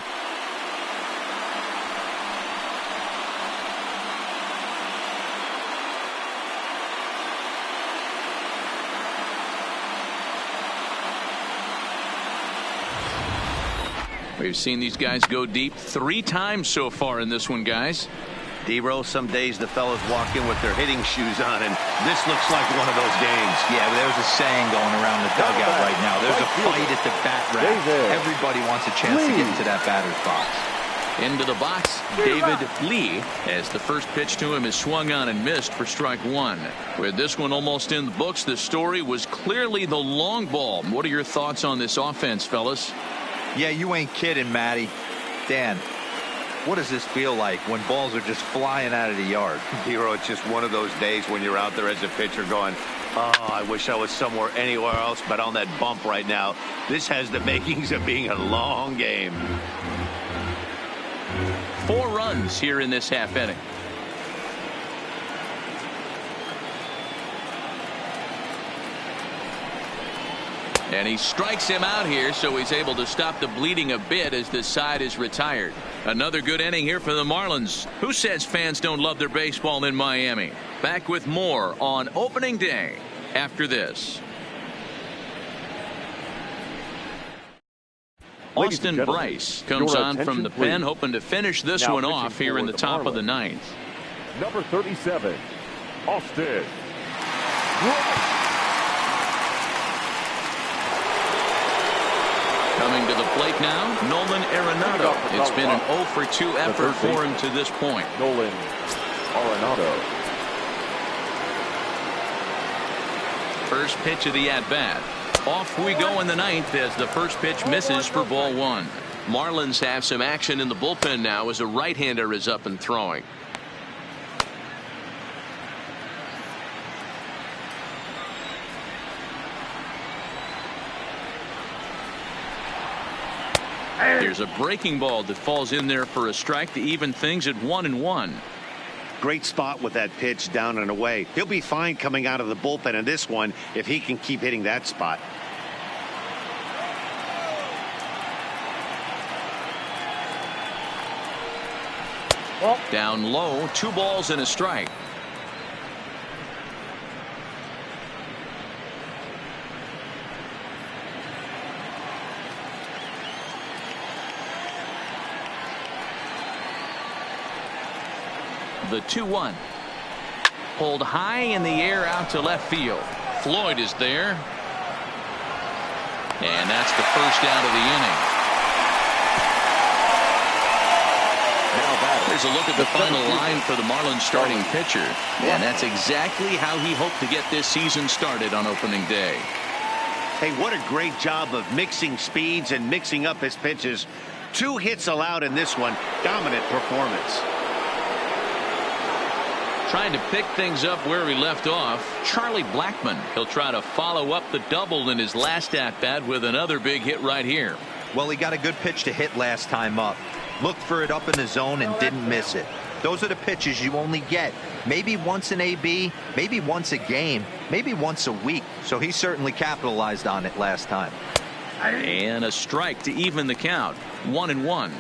We've seen these guys go deep 3 times so far in this one, guys. D-Roll, some days the fellas walk in with their hitting shoes on, and this looks like one of those games. Yeah, but there's a saying going around the dugout right now. There's a fight at the bat rack. Everybody wants a chance to get into that batter's box. Into the box, David Lee, as the first pitch to him is swung on and missed for strike 1. With this one almost in the books, the story was clearly the long ball. What are your thoughts on this offense, fellas? Yeah, you ain't kidding, Matty. Dan, what does this feel like when balls are just flying out of the yard? Hero, it's just one of those days when you're out there as a pitcher going, oh, I wish I was somewhere anywhere else but on that bump right now. This has the makings of being a long game. 4 runs here in this half inning. And he strikes him out here, so he's able to stop the bleeding a bit as this side is retired. Another good inning here for the Marlins. Who says fans don't love their baseball in Miami? Back with more on opening day after this. Austin Bryce comes on from the pen, hoping to finish this one off here in the top of the ninth. Number 37, Austin Bryce. Coming to the plate now, Nolan Arenado. It's been an 0 for 2 effort for him to this point. Nolan Arenado. First pitch of the at-bat. Off we go in the ninth as the first pitch misses for ball one. Marlins have some action in the bullpen now as a right-hander is up and throwing. Here's a breaking ball that falls in there for a strike to even things at 1-1. Great spot with that pitch down and away. He'll be fine coming out of the bullpen in this one if he can keep hitting that spot. Down low, 2 balls and a strike. The 2-1. Pulled high in the air out to left field. Floyd is there. And that's the first out of the inning. There's a look at the final line for the Marlins starting pitcher. And that's exactly how he hoped to get this season started on opening day. Hey, what a great job of mixing speeds and mixing up his pitches. 2 hits allowed in this one. Dominant performance. Trying to pick things up where he left off, Charlie Blackmon. He'll try to follow up the double in his last at-bat with another big hit right here. Well, he got a good pitch to hit last time up. Looked for it up in the zone and didn't miss it. Those are the pitches you only get maybe once in AB, maybe once a game, maybe once a week. So he certainly capitalized on it last time. And a strike to even the count. 1-1.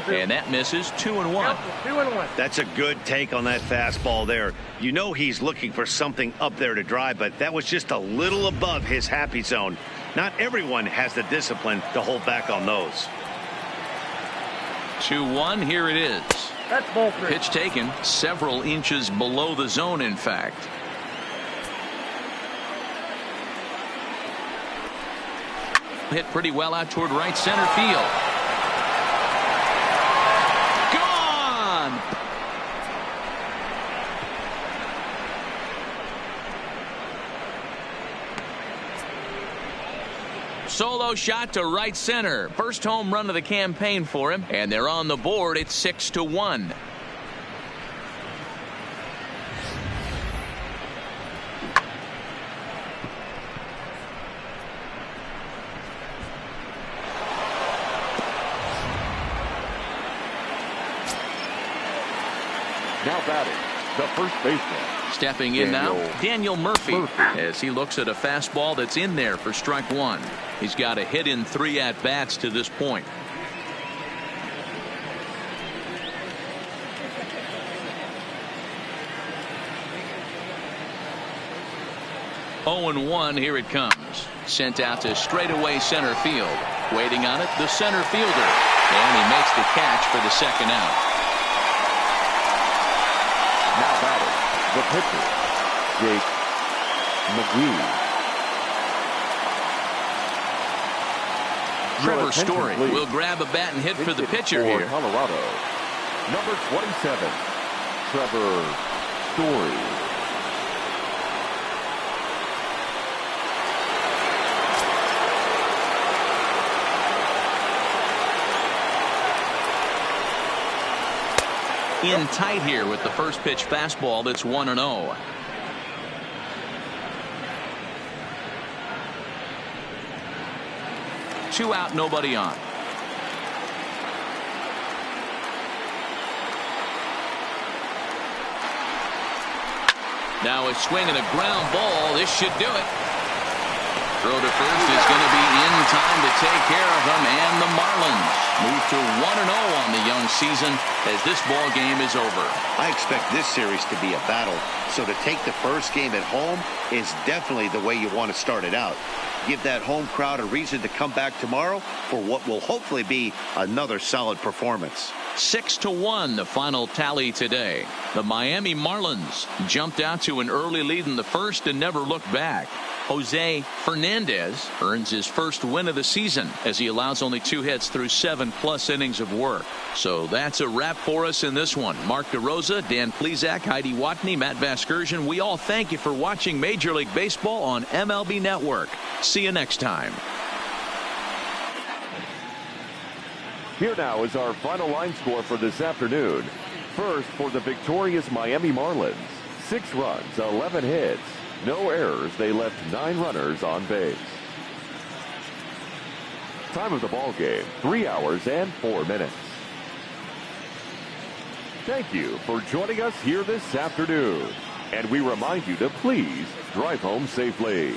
And that misses. 2-1. 2-1. That's a good take on that fastball there. You know he's looking for something up there to drive, but that was just a little above his happy zone. Not everyone has the discipline to hold back on those. 2-1. Here it is. That's ball 3. Pitch taken several inches below the zone, in fact. Hit pretty well out toward right center field. Solo shot to right center. First home run of the campaign for him, and they're on the board. It's 6-1. Now batting, the first baseman. Stepping in now, Daniel Murphy, as he looks at a fastball that's in there for strike 1. He's got a hit in 3 at-bats to this point. Oh and 1, here it comes. Sent out to straightaway center field. Waiting on it, the center fielder. And he makes the catch for the second out. Now batting, the pitcher, Jake McGee. Trevor Story will grab a bat and hit for the pitcher here. Colorado, number 27, Trevor Story. In tight here with the first pitch fastball that's 1-0. Two out, nobody on. Now a swing and a ground ball. This should do it. throw to first is going to be in time to take care of him, and the Marlins move to 1-0 on the young season as this ball game is over. I expect this series to be a battle, so to take the first game at home is definitely the way you want to start it out. Give that home crowd a reason to come back tomorrow for what will hopefully be another solid performance. 6-1 the final tally today. The Miami Marlins jumped out to an early lead in the first and never looked back. Jose Fernandez earns his first win of the season as he allows only 2 hits through 7+ innings of work. So that's a wrap for us in this one. Mark DeRosa, Dan Plesac, Heidi Watney, Matt Vasgersian, we all thank you for watching Major League Baseball on MLB Network. See you next time. Here now is our final line score for this afternoon. First, for the victorious Miami Marlins, 6 runs, 11 hits, no errors. They left 9 runners on base. Time of the ball game, 3 hours and 4 minutes. Thank you for joining us here this afternoon. And we remind you to please drive home safely.